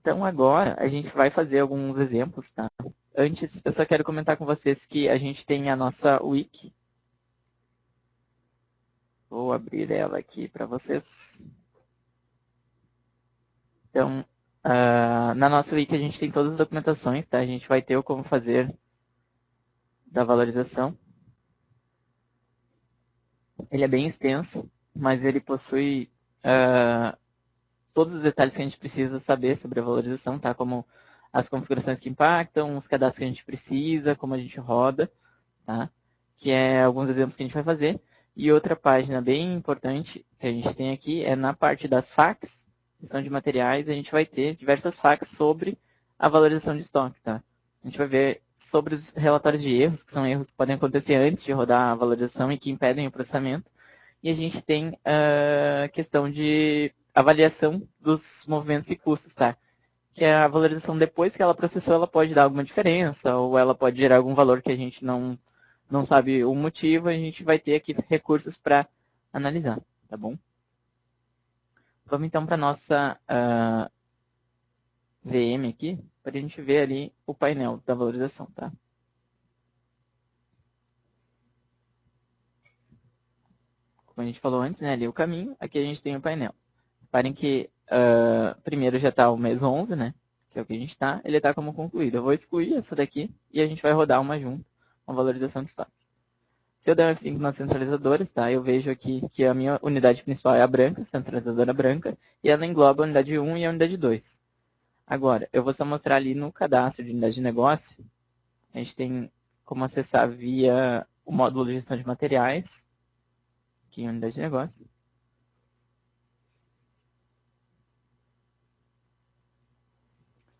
Então agora a gente vai fazer alguns exemplos, tá? Antes, eu só quero comentar com vocês que a gente tem a nossa wiki. Vou abrir ela aqui para vocês. Então, na nossa wiki a gente tem todas as documentações, tá? A gente vai ter o como fazer da valorização. Ele é bem extenso, mas ele possui todos os detalhes que a gente precisa saber sobre a valorização, tá? Como as configurações que impactam, os cadastros que a gente precisa, como a gente roda, tá? Que é alguns exemplos que a gente vai fazer. E outra página bem importante que a gente tem aqui é na parte das FAQs, gestão de materiais, a gente vai ter diversas FAQs sobre a valorização de estoque, tá? A gente vai ver sobre os relatórios de erros, que são erros que podem acontecer antes de rodar a valorização e que impedem o processamento. E a gente tem a questão de avaliação dos movimentos e custos, tá? Que é a valorização depois que ela processou, ela pode dar alguma diferença, ou ela pode gerar algum valor que a gente não sabe o motivo, a gente vai ter aqui recursos para analisar, tá bom? Vamos então para a nossa VM aqui, para a gente ver ali o painel da valorização, tá? Como a gente falou antes, né, ali o caminho, aqui a gente tem o painel. Reparem que primeiro já está o mês 11, né, que é o que a gente está, ele está como concluído. Eu vou excluir essa daqui e a gente vai rodar uma junto, uma valorização de estoque. Se eu der um F5 nas centralizadoras, tá, eu vejo aqui que a minha unidade principal é a branca, centralizadora branca, e ela engloba a unidade 1 e a unidade 2. Agora, eu vou só mostrar ali no cadastro de unidade de negócio, a gente tem como acessar via o módulo de gestão de materiais, aqui em unidade de negócio.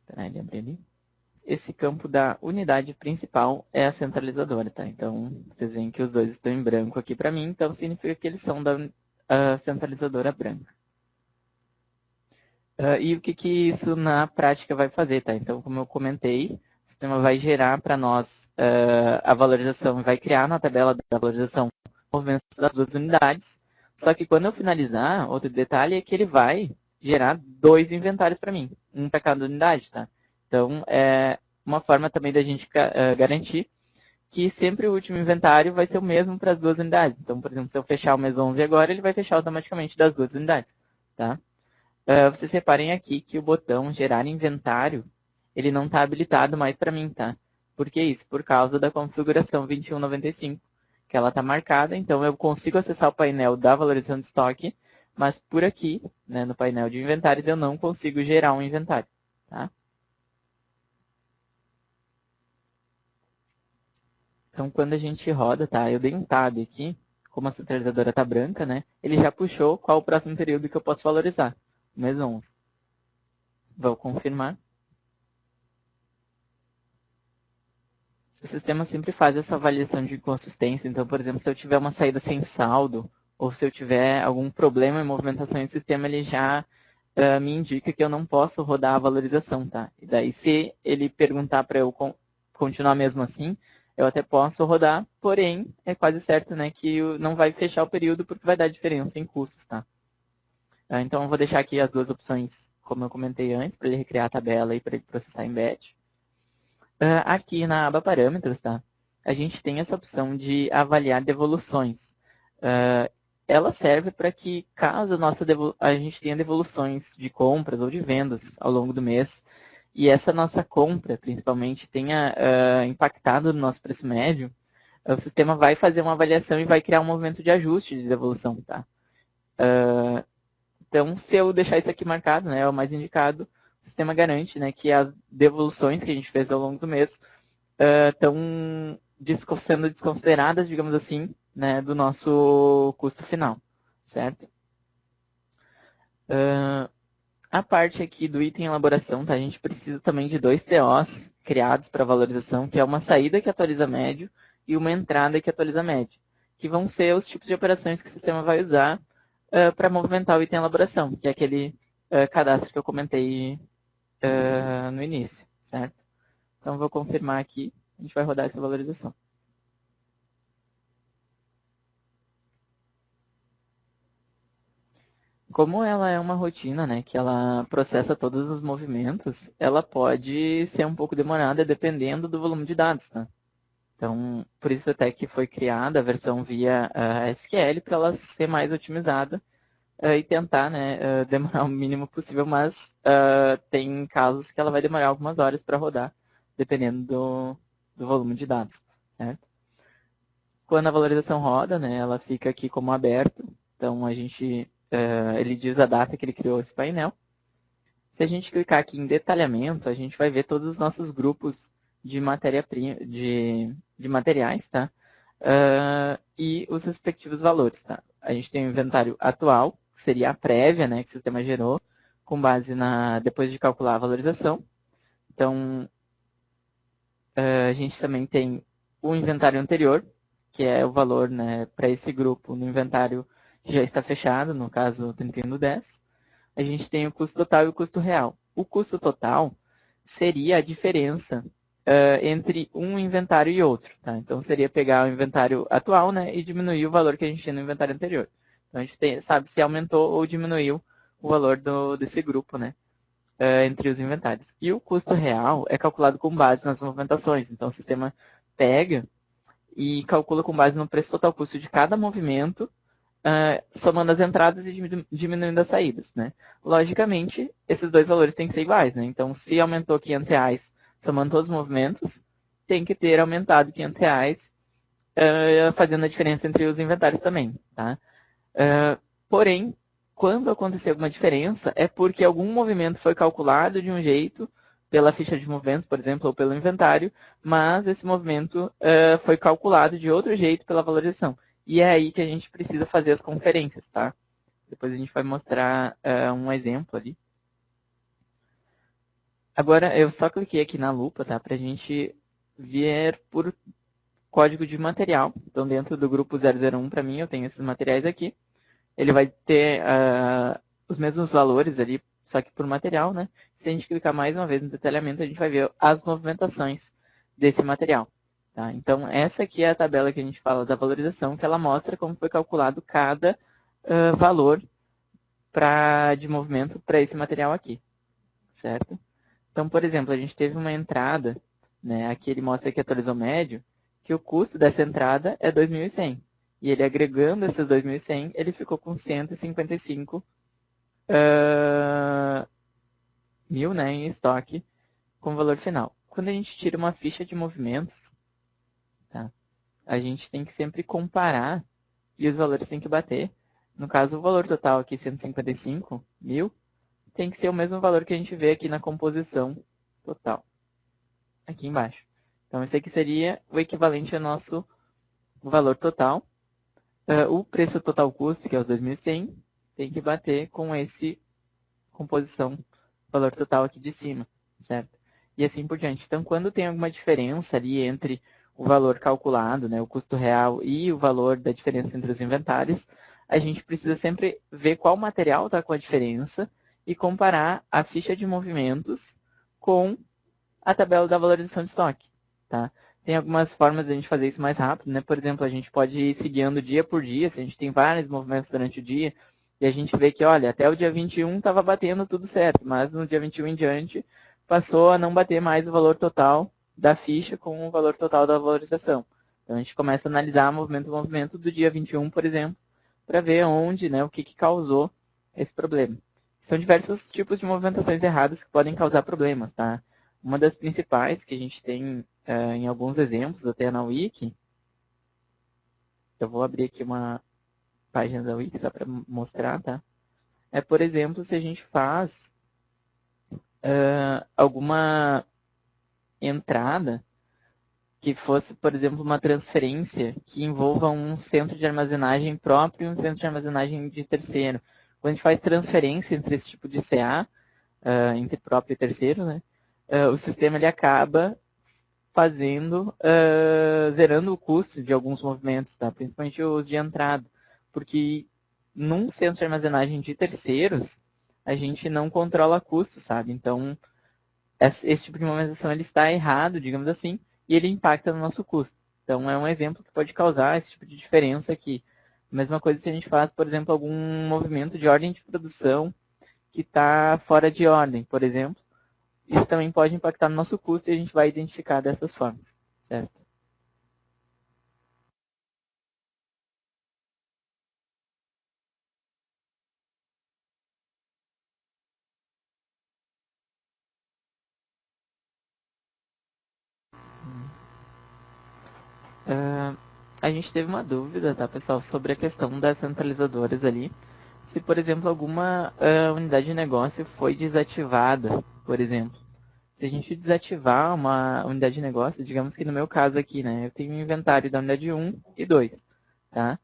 Esperar ele abrir ali. Esse campo da unidade principal é a centralizadora, tá? Então, vocês veem que os dois estão em branco aqui para mim, então significa que eles são da centralizadora branca. E o que isso na prática vai fazer, tá? Então, como eu comentei, o sistema vai gerar para nós a valorização, vai criar na tabela da valorização movimentos das duas unidades, só que quando eu finalizar, outro detalhe é que ele vai gerar dois inventários para mim, um para cada unidade, tá? Então, é uma forma também da gente garantir que sempre o último inventário vai ser o mesmo para as duas unidades. Então, por exemplo, se eu fechar o mês 11 agora, ele vai fechar automaticamente das duas unidades, tá? Vocês reparem aqui que o botão gerar inventário, ele não está habilitado mais para mim, tá? Por que isso? Por causa da configuração 2195, que ela está marcada, então eu consigo acessar o painel da valorização de estoque, mas por aqui, né, no painel de inventários, eu não consigo gerar um inventário, tá? Então, quando a gente roda, tá? Eu dei um tab aqui, como a centralizadora está branca, né? Ele já puxou qual o próximo período que eu posso valorizar, mês 11. Vou confirmar. O sistema sempre faz essa avaliação de inconsistência. Então, por exemplo, se eu tiver uma saída sem saldo, ou se eu tiver algum problema em movimentação, o sistema ele já me indica que eu não posso rodar a valorização, tá? E daí, se ele perguntar para eu continuar mesmo assim, eu até posso rodar, porém, é quase certo, né, que não vai fechar o período porque vai dar diferença em custos, tá? Então, eu vou deixar aqui as duas opções, como eu comentei antes, para ele recriar a tabela e para ele processar em batch. Aqui na aba parâmetros, tá? A gente tem essa opção de avaliar devoluções. Ela serve para que, caso a gente tenha devoluções de compras ou de vendas ao longo do mês, e essa nossa compra, principalmente, tenha impactado no nosso preço médio, o sistema vai fazer uma avaliação e vai criar um movimento de ajuste de devolução, tá? Então, se eu deixar isso aqui marcado, né, é o mais indicado, o sistema garante, né, que as devoluções que a gente fez ao longo do mês estão sendo desconsideradas, digamos assim, né, do nosso custo final, certo? A parte aqui do item elaboração, tá? A gente precisa também de dois TOs criados para valorização, que é uma saída que atualiza médio e uma entrada que atualiza médio, que vão ser os tipos de operações que o sistema vai usar para movimentar o item elaboração, que é aquele cadastro que eu comentei no início, certo? Então, vou confirmar aqui, a gente vai rodar essa valorização. Como ela é uma rotina, né, que ela processa todos os movimentos, ela pode ser um pouco demorada dependendo do volume de dados, tá? Então, por isso até que foi criada a versão via SQL para ela ser mais otimizada e tentar, né, demorar o mínimo possível, mas tem casos que ela vai demorar algumas horas para rodar, dependendo do volume de dados, certo? Quando a valorização roda, né, ela fica aqui como aberto, então ele diz a data que ele criou esse painel. Se a gente clicar aqui em detalhamento, a gente vai ver todos os nossos grupos de matéria-prima, de materiais, tá? E os respectivos valores, tá? A gente tem o inventário atual, que seria a prévia, né, que o sistema gerou, com base depois de calcular a valorização. Então, a gente também tem o inventário anterior, que é o valor, né, para esse grupo no inventário que já está fechado, no caso 31/10. A gente tem o custo total e o custo real. O custo total seria a diferença entre um inventário e outro. Tá? Então, seria pegar o inventário atual, né, e diminuir o valor que a gente tinha no inventário anterior. Então, a gente sabe se aumentou ou diminuiu o valor desse grupo, né, entre os inventários. E o custo real é calculado com base nas movimentações. Então, o sistema pega e calcula com base no preço total custo de cada movimento, somando as entradas e diminuindo as saídas, né? Logicamente, esses dois valores têm que ser iguais, né? Então, se aumentou R$ 500 somando todos os movimentos, tem que ter aumentado R$ 500, fazendo a diferença entre os inventários também, tá? Porém, quando acontecer alguma diferença, é porque algum movimento foi calculado de um jeito, pela ficha de movimentos, por exemplo, ou pelo inventário, mas esse movimento foi calculado de outro jeito pela valorização. E é aí que a gente precisa fazer as conferências, tá? Depois a gente vai mostrar um exemplo ali. Agora, eu só cliquei aqui na lupa, tá? Para a gente ver por código de material. Então, dentro do grupo 001, para mim, eu tenho esses materiais aqui. Ele vai ter os mesmos valores ali, só que por material, né? Se a gente clicar mais uma vez no detalhamento, a gente vai ver as movimentações desse material. Tá? Então, essa aqui é a tabela que a gente fala da valorização, que ela mostra como foi calculado cada valor de movimento para esse material aqui, certo? Então, por exemplo, a gente teve uma entrada, né? Aqui ele mostra que atualizou médio, que o custo dessa entrada é 2.100. E ele agregando esses 2.100, ele ficou com 155 mil, né, em estoque com valor final. Quando a gente tira uma ficha de movimentos, tá, a gente tem que sempre comparar e os valores têm que bater. No caso, o valor total aqui, 155 mil, tem que ser o mesmo valor que a gente vê aqui na composição total, aqui embaixo. Então, esse aqui seria o equivalente ao nosso valor total. O preço total custo, que é os 2.100, tem que bater com esse composição, valor total aqui de cima, certo? E assim por diante. Então, quando tem alguma diferença ali entre o valor calculado, né, o custo real e o valor da diferença entre os inventários, a gente precisa sempre ver qual material está com a diferença e comparar a ficha de movimentos com a tabela da valorização de estoque, tá? Tem algumas formas de a gente fazer isso mais rápido, né? Por exemplo, a gente pode ir seguindo dia por dia, se a gente tem vários movimentos durante o dia, e a gente vê que, olha, até o dia 21 estava batendo tudo certo, mas no dia 21 em diante passou a não bater mais o valor total da ficha com o valor total da valorização. Então a gente começa a analisar movimento a movimento do dia 21, por exemplo, para ver onde, né, o que causou esse problema. São diversos tipos de movimentações erradas que podem causar problemas, tá? Uma das principais que a gente tem em alguns exemplos, até na Wiki, eu vou abrir aqui uma página da Wiki só para mostrar, tá? É, por exemplo, se a gente faz alguma entrada que fosse, por exemplo, uma transferência que envolva um centro de armazenagem próprio e um centro de armazenagem de terceiro. Quando a gente faz transferência entre esse tipo de CA, entre próprio e terceiro, né? O sistema ele acaba zerando o custo de alguns movimentos, tá? Principalmente os de entrada, porque num centro de armazenagem de terceiros, a gente não controla custo, sabe? Então, esse tipo de movimentação ele está errado, digamos assim, e ele impacta no nosso custo. Então, é um exemplo que pode causar esse tipo de diferença aqui. Mesma coisa se a gente faz, por exemplo, algum movimento de ordem de produção que está fora de ordem, por exemplo. Isso também pode impactar no nosso custo e a gente vai identificar dessas formas, certo? A gente teve uma dúvida, tá, pessoal, sobre a questão das centralizadoras ali. Se, por exemplo, alguma unidade de negócio foi desativada, por exemplo. Se a gente desativar uma unidade de negócio, digamos que no meu caso aqui, né, eu tenho um inventário da unidade 1 e 2, tá?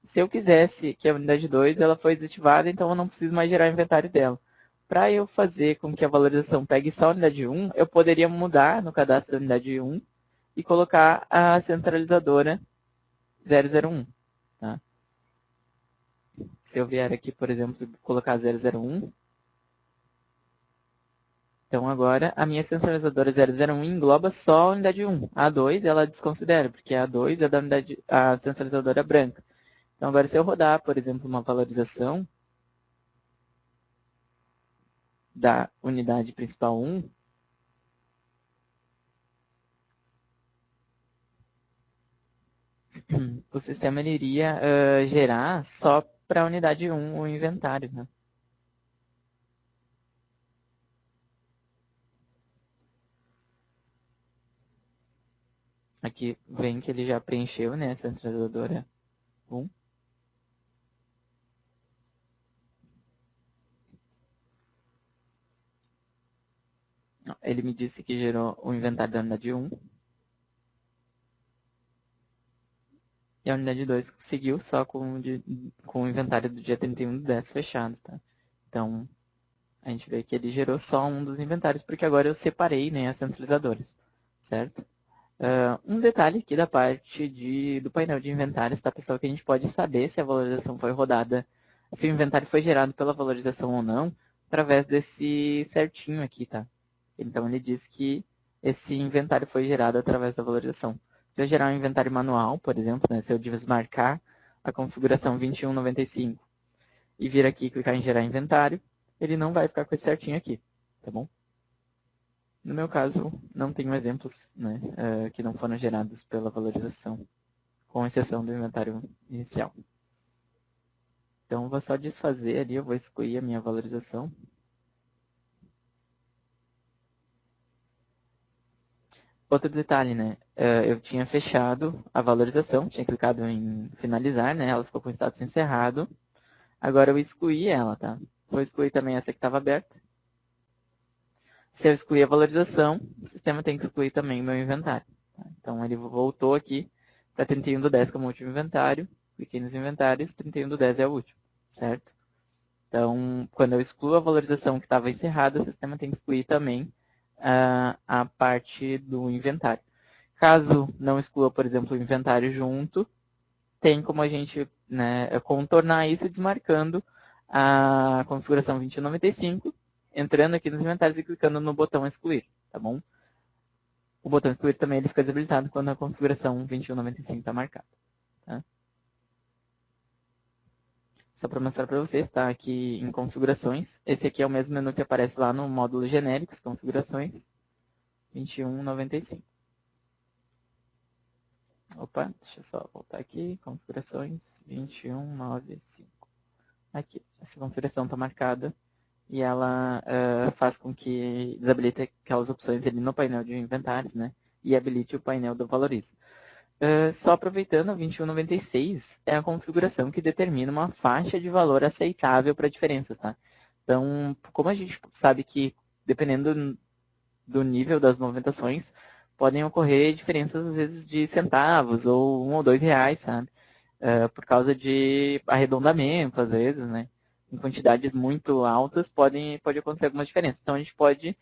Se eu quisesse que a unidade 2 ela foi desativada, então eu não preciso mais gerar inventário dela. Para eu fazer com que a valorização pegue só a unidade 1, eu poderia mudar no cadastro da unidade 1 e colocar a centralizadora 001, tá? Se eu vier aqui, por exemplo, colocar 001, então agora a minha centralizadora 001 engloba só a unidade 1. A 2 ela desconsidera, porque a 2 é da unidade, a centralizadora branca. Então agora se eu rodar, por exemplo, uma valorização da unidade principal 1, o sistema ele iria gerar só para a unidade 1 o inventário, né? Aqui vem que ele já preencheu, né, a centralizadora 1. Ele me disse que gerou o inventário da unidade 1. E a unidade 2 seguiu só com o inventário do dia 31/10 fechado, tá? Então, a gente vê que ele gerou só um dos inventários, porque agora eu separei, né, as centralizadoras, certo? Um detalhe aqui da parte do painel de inventários, tá, pessoal, que a gente pode saber se a valorização foi rodada, se o inventário foi gerado pela valorização ou não, através desse certinho aqui, tá? Então, ele diz que esse inventário foi gerado através da valorização. Se eu gerar um inventário manual, por exemplo, né, se eu desmarcar a configuração 2195 e vir aqui e clicar em gerar inventário, ele não vai ficar com esse certinho aqui, tá bom? No meu caso, não tenho exemplos, né, que não foram gerados pela valorização, com exceção do inventário inicial. Então, eu vou só desfazer ali, eu vou excluir a minha valorização. Outro detalhe, né, eu tinha fechado a valorização, tinha clicado em finalizar, né, ela ficou com o status encerrado. Agora eu excluí ela, tá? Vou excluir também essa que estava aberta. Se eu excluir a valorização, o sistema tem que excluir também o meu inventário. Tá? Então ele voltou aqui para 31/10 como último inventário. Cliquei nos inventários, 31/10 é o último, certo? Então, quando eu excluo a valorização que estava encerrada, o sistema tem que excluir também a parte do inventário. Caso não exclua, por exemplo, o inventário junto, tem como a gente, né, contornar isso desmarcando a configuração 2195, entrando aqui nos inventários e clicando no botão excluir, tá bom? O botão excluir também ele fica desabilitado quando a configuração 2195 está marcada. Tá? Só para mostrar para vocês, está aqui em configurações. Esse aqui é o mesmo menu que aparece lá no módulo genéricos, configurações 2195. Opa, deixa eu só voltar aqui, configurações 2195. Aqui, essa configuração está marcada e ela faz com que desabilite aquelas opções ali no painel de inventários, né? E habilite o painel do valoriza. Só aproveitando, a 2196 é a configuração que determina uma faixa de valor aceitável para diferenças, tá? Então, como a gente sabe que, dependendo do nível das movimentações, podem ocorrer diferenças, às vezes, de centavos ou R$ 1 ou R$ 2, sabe? Por causa de arredondamento, às vezes, né? Em quantidades muito altas, pode acontecer alguma diferença. Então, a gente pode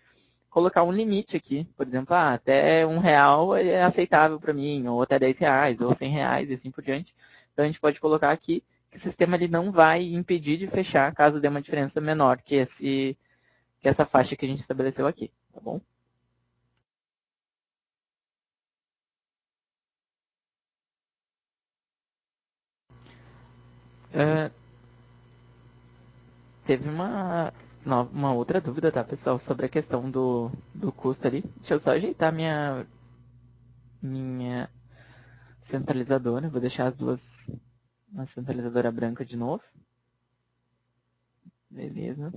colocar um limite aqui. Por exemplo, até R$ 1 é aceitável para mim, ou até R$ 10, ou R$ 100, e assim por diante. Então, a gente pode colocar aqui que o sistema ele não vai impedir de fechar caso dê uma diferença menor que essa faixa que a gente estabeleceu aqui, tá bom? Teve uma outra dúvida, tá, pessoal, sobre a questão do custo ali. Deixa eu só ajeitar minha centralizadora. Vou deixar as duas na centralizadora branca de novo. Beleza.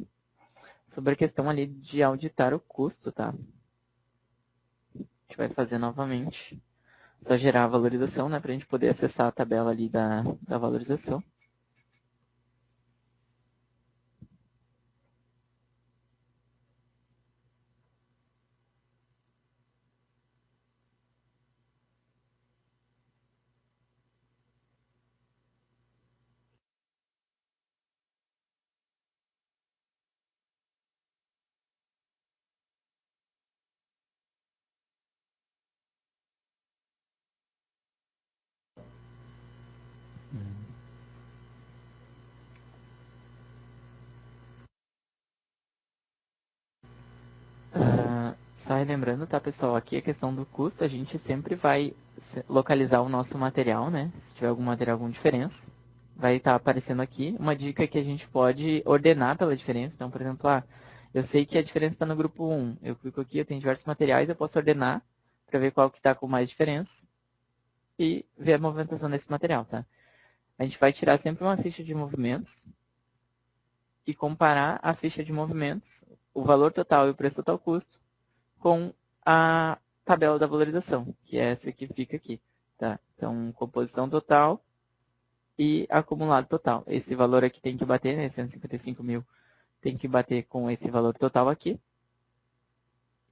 Sobre a questão ali de auditar o custo, tá? A gente vai fazer novamente. Só gerar a valorização, né, pra gente poder acessar a tabela ali da valorização. Só lembrando, tá, pessoal, aqui a questão do custo, a gente sempre vai localizar o nosso material, né? Se tiver algum material com diferença, vai estar aparecendo aqui. Uma dica é que a gente pode ordenar pela diferença. Então, por exemplo, eu sei que a diferença está no grupo 1. Eu clico aqui, eu tenho diversos materiais, eu posso ordenar para ver qual que está com mais diferença e ver a movimentação desse material, tá? A gente vai tirar sempre uma ficha de movimentos e comparar a ficha de movimentos, o valor total e o preço total custo, com a tabela da valorização, que é essa que fica aqui. Tá? Então, composição total e acumulado total. Esse valor aqui tem que bater, né? 155 mil tem que bater com esse valor total aqui.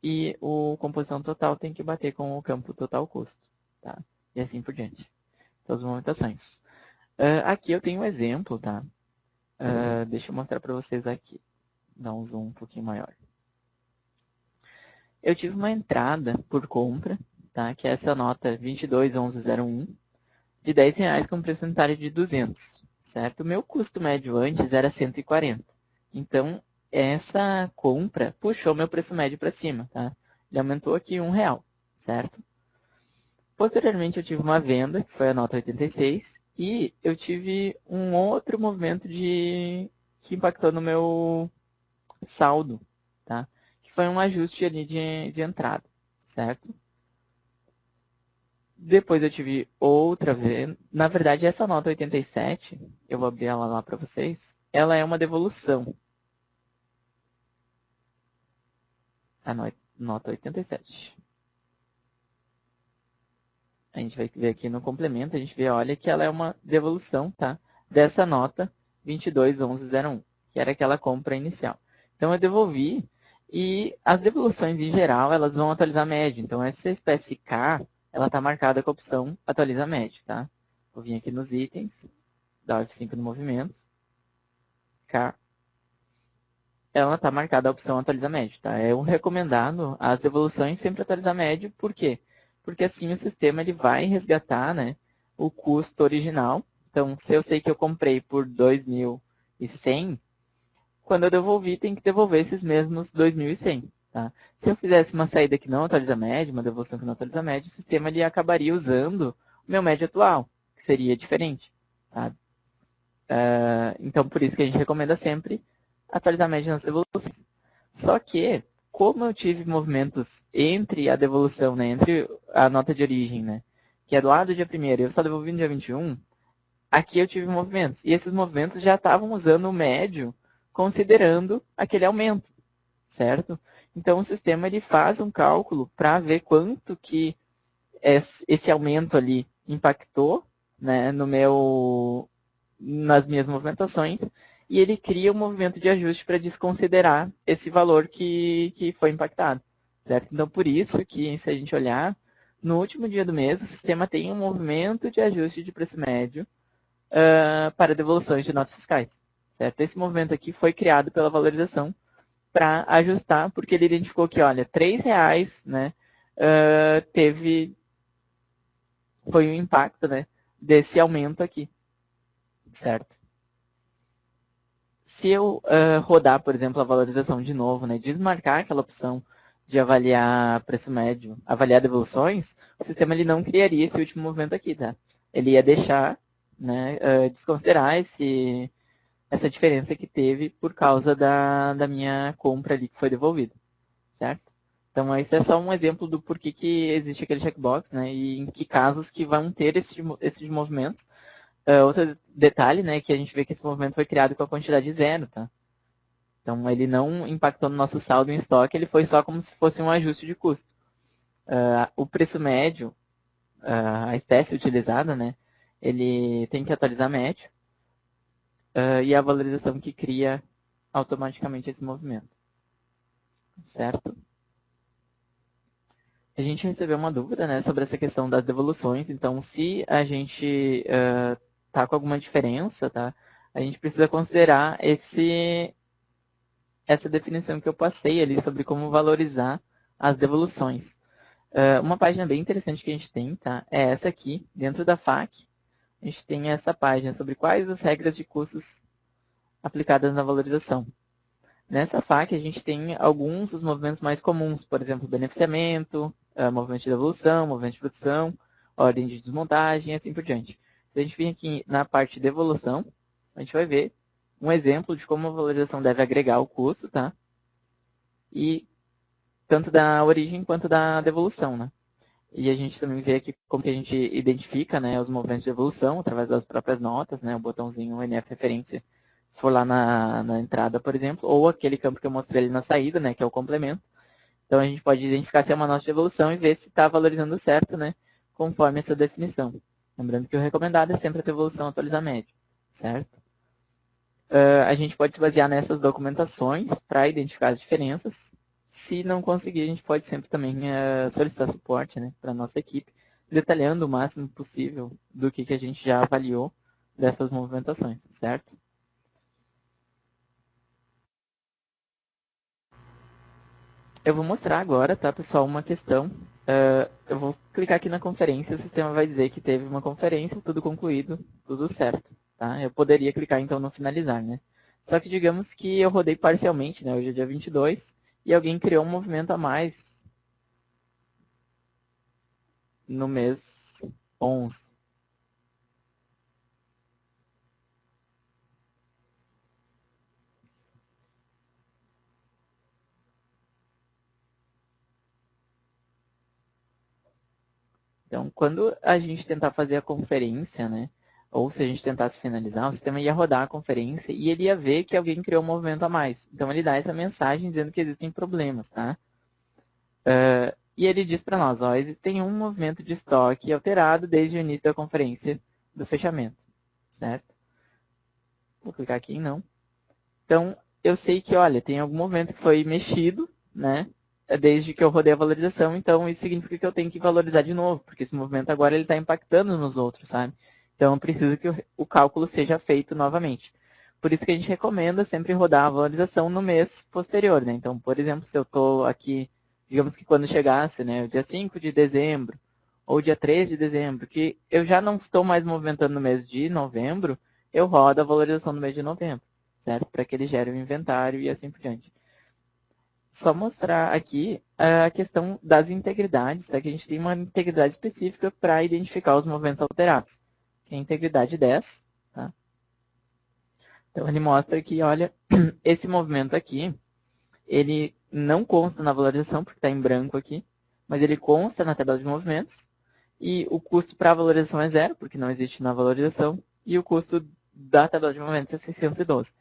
E o composição total tem que bater com o campo total custo. Tá? E assim por diante. Então, as movimentações. Aqui eu tenho um exemplo, tá? Deixa eu mostrar para vocês aqui. Dar um zoom um pouquinho maior. Eu tive uma entrada por compra, tá? Que é essa nota 22.1101, de R$10 com preço unitário de 200, certo? O meu custo médio antes era 140. Então, essa compra puxou meu preço médio para cima, tá? Ele aumentou aqui R$1, certo? Posteriormente, eu tive uma venda, que foi a nota 86, e eu tive um outro movimento que impactou no meu saldo, tá? Que foi um ajuste ali de entrada, certo? Depois eu tive outra vez. Na verdade, essa nota 87, eu vou abrir ela lá para vocês. Ela é uma devolução. A nota 87. A gente vai ver aqui no complemento, a gente vê, olha, que ela é uma devolução, tá? Dessa nota 22.1101, que era aquela compra inicial. Então, eu devolvi e as devoluções, em geral, elas vão atualizar médio. Então, essa espécie K, ela está marcada com a opção atualiza médio, tá? Vou vir aqui nos itens, dar F5 no movimento, K, ela está marcada a opção atualiza médio, tá? É o recomendado as evoluções sempre atualizar médio, por quê? Porque assim o sistema ele vai resgatar, né, o custo original. Então, se eu sei que eu comprei por 2.100, quando eu devolvi, tem que devolver esses mesmos 2.100, tá? Se eu fizesse uma saída que não atualiza médio, uma devolução que não atualiza médio, o sistema ele acabaria usando o meu médio atual, que seria diferente, sabe? Então, por isso que a gente recomenda sempre atualizar a média nas devoluções. Só que, como eu tive movimentos entre a devolução, né, entre a nota de origem, né, que é do lado do dia 1º, e eu só devolvi no dia 21, aqui eu tive movimentos. E esses movimentos já estavam usando o médio, considerando aquele aumento, certo? Então, o sistema ele faz um cálculo para ver quanto que esse aumento ali impactou, né, nas minhas movimentações, e ele cria um movimento de ajuste para desconsiderar esse valor que foi impactado, certo? Então, por isso que, se a gente olhar, no último dia do mês, o sistema tem um movimento de ajuste de preço médio para devoluções de notas fiscais, certo? Esse movimento aqui foi criado pela valorização para ajustar, porque ele identificou que, olha, R$3, né, foi o impacto, né, desse aumento aqui, certo? Se eu rodar, por exemplo, a valorização de novo, né, desmarcar aquela opção de avaliar preço médio, avaliar devoluções, o sistema ele não criaria esse último movimento aqui, tá? Ele ia deixar né, desconsiderar essa diferença que teve por causa da minha compra ali que foi devolvida, certo? Então, esse é só um exemplo do porquê que existe aquele checkbox, né, e em que casos que vão ter esses movimentos. Outro detalhe, né, que a gente vê que esse movimento foi criado com a quantidade zero, tá? Então, ele não impactou no nosso saldo em estoque, ele foi só como se fosse um ajuste de custo. O preço médio, a espécie utilizada, né, ele tem que atualizar médio, e a valorização que cria automaticamente esse movimento, certo? A gente recebeu uma dúvida, né, sobre essa questão das devoluções. Então, se a gente tá com alguma diferença, tá, a gente precisa considerar essa definição que eu passei ali sobre como valorizar as devoluções. Uma página bem interessante que a gente tem, tá, é essa aqui, dentro da FAQ. A gente tem essa página sobre quais as regras de custos aplicadas na valorização. Nessa FAQ, a gente tem alguns dos movimentos mais comuns, por exemplo, beneficiamento, movimento de devolução, movimento de produção, ordem de desmontagem e assim por diante. Se a gente vir aqui na parte de devolução, a gente vai ver um exemplo de como a valorização deve agregar o custo, tá? E tanto da origem quanto da devolução, né? E a gente também vê aqui como que a gente identifica, né, os movimentos de evolução através das próprias notas, né, o botãozinho NF referência, se for lá na entrada, por exemplo, ou aquele campo que eu mostrei ali na saída, né, que é o complemento. Então a gente pode identificar se é uma nota de evolução e ver se está valorizando certo, né, conforme essa definição. Lembrando que o recomendado é sempre a devolução atualizar médio, certo? A gente pode se basear nessas documentações para identificar as diferenças. Se não conseguir, a gente pode sempre também solicitar suporte, né, para a nossa equipe, detalhando o máximo possível do que a gente já avaliou dessas movimentações, certo? Eu vou mostrar agora, tá, pessoal, uma questão. Eu vou clicar aqui na conferência, o sistema vai dizer que teve uma conferência, tudo concluído, tudo certo, tá? Eu poderia clicar, então, no finalizar, né? Só que digamos que eu rodei parcialmente, né? Hoje é dia 22, e alguém criou um movimento a mais no mês 11. Então, quando a gente tentar fazer a conferência, né? Ou se a gente tentasse finalizar, o sistema ia rodar a conferência e ele ia ver que alguém criou um movimento a mais. Então, ele dá essa mensagem dizendo que existem problemas, tá? E ele diz para nós, ó, existem um movimento de estoque alterado desde o início da conferência do fechamento, certo? Vou clicar aqui em não. Então, eu sei que, olha, tem algum movimento que foi mexido, né? Desde que eu rodei a valorização, então isso significa que eu tenho que valorizar de novo, porque esse movimento agora ele está impactando nos outros, sabe? Então, eu preciso que o cálculo seja feito novamente. Por isso que a gente recomenda sempre rodar a valorização no mês posterior, né? Então, por exemplo, se eu estou aqui, digamos que quando chegasse, né, o dia 5 de dezembro, ou dia 3 de dezembro, que eu já não estou mais movimentando no mês de novembro, eu rodo a valorização no mês de novembro, certo? Para que ele gere o inventário e assim por diante. Só mostrar aqui a questão das integridades, tá? Que a gente tem uma integridade específica para identificar os movimentos alterados, que é a integridade 10, tá? Então ele mostra que, olha, esse movimento aqui, ele não consta na valorização, porque está em branco aqui, mas ele consta na tabela de movimentos, e o custo para a valorização é zero, porque não existe na valorização, e o custo da tabela de movimentos é 612.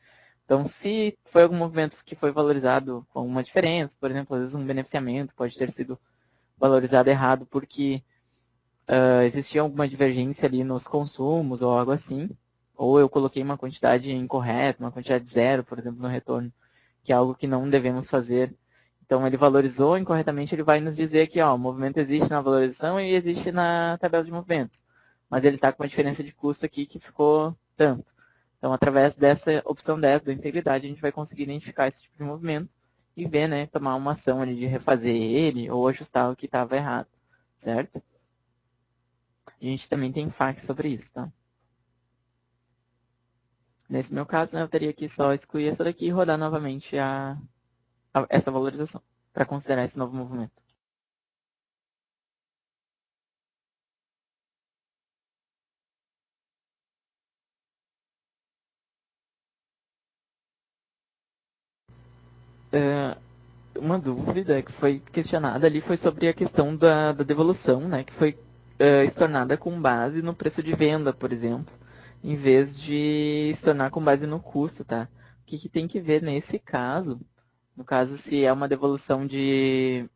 Então, se foi algum movimento que foi valorizado com uma diferença, por exemplo, às vezes um beneficiamento pode ter sido valorizado errado porque existia alguma divergência ali nos consumos ou algo assim, ou eu coloquei uma quantidade incorreta, uma quantidade zero, por exemplo, no retorno, que é algo que não devemos fazer. Então, ele valorizou incorretamente, ele vai nos dizer que ó, o movimento existe na valorização e existe na tabela de movimentos, mas ele está com uma diferença de custo aqui que ficou tanto. Então, através dessa opção 10 da integridade, a gente vai conseguir identificar esse tipo de movimento e ver, né, tomar uma ação ali de refazer ele ou ajustar o que estava errado, certo? A gente também tem FAQ sobre isso, tá? Nesse meu caso, né, eu teria que só excluir essa daqui e rodar novamente essa valorização para considerar esse novo movimento. Uma dúvida que foi questionada ali foi sobre a questão da devolução, né? Que foi estornada com base no preço de venda, por exemplo, em vez de estornar com base no custo, tá? O que tem que ver nesse caso? No caso, se é uma devolução de...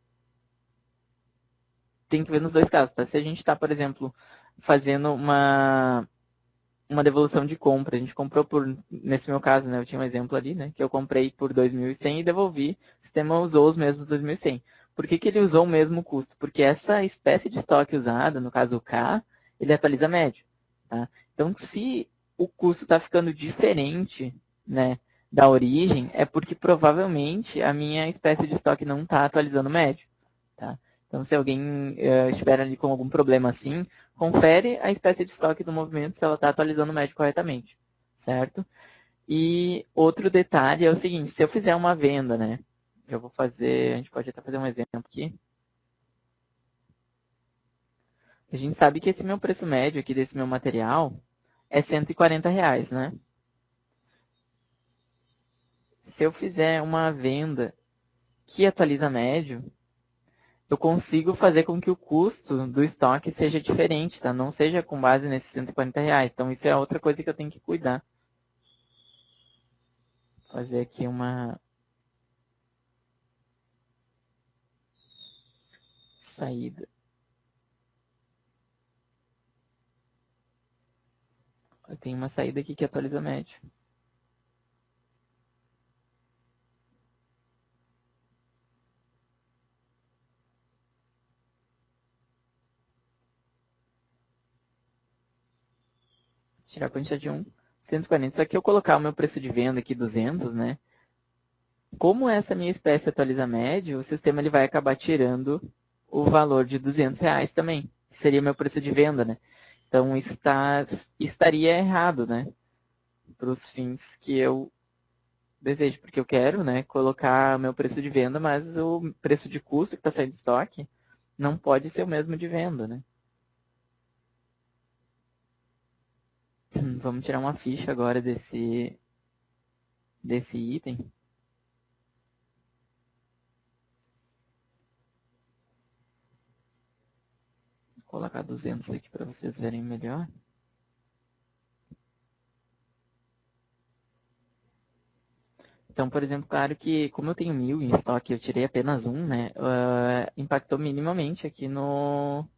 Tem que ver nos dois casos, tá? Se a gente está, por exemplo, fazendo uma devolução de compra. A gente comprou por, nesse meu caso, né, eu tinha um exemplo ali, né, que eu comprei por 2.100 e devolvi, o sistema usou os mesmos 2.100. Por que ele usou o mesmo custo? Porque essa espécie de estoque usada, no caso o K, ele atualiza médio. Tá? Então, se o custo está ficando diferente, né, da origem, é porque provavelmente a minha espécie de estoque não está atualizando médio. Tá? Então, se alguém estiver ali com algum problema assim, confere a espécie de estoque do movimento se ela está atualizando o médio corretamente, certo? E outro detalhe é o seguinte, se eu fizer uma venda, né? Eu vou fazer, a gente pode até fazer um exemplo aqui. A gente sabe que esse meu preço médio aqui desse meu material é R$ 140, né? Se eu fizer uma venda que atualiza médio, eu consigo fazer com que o custo do estoque seja diferente, tá? Não seja com base nesses R$ 140. Então, isso é outra coisa que eu tenho que cuidar. Vou fazer aqui uma saída. Eu tenho uma saída aqui que atualiza médio. Tirar a quantidade de 140. Só que eu colocar o meu preço de venda aqui 200, né? Como essa minha espécie atualiza médio, o sistema ele vai acabar tirando o valor de R$ 200 também, que seria meu preço de venda, né? Então estaria errado, né? Para os fins que eu desejo, porque eu quero, né, colocar meu preço de venda, mas o preço de custo que está saindo de estoque não pode ser o mesmo de venda, né? Vamos tirar uma ficha agora desse item. Vou colocar 200 aqui para vocês verem melhor. Então, por exemplo, claro que como eu tenho 1.000 em estoque, eu tirei apenas um, né? Impactou minimamente aqui no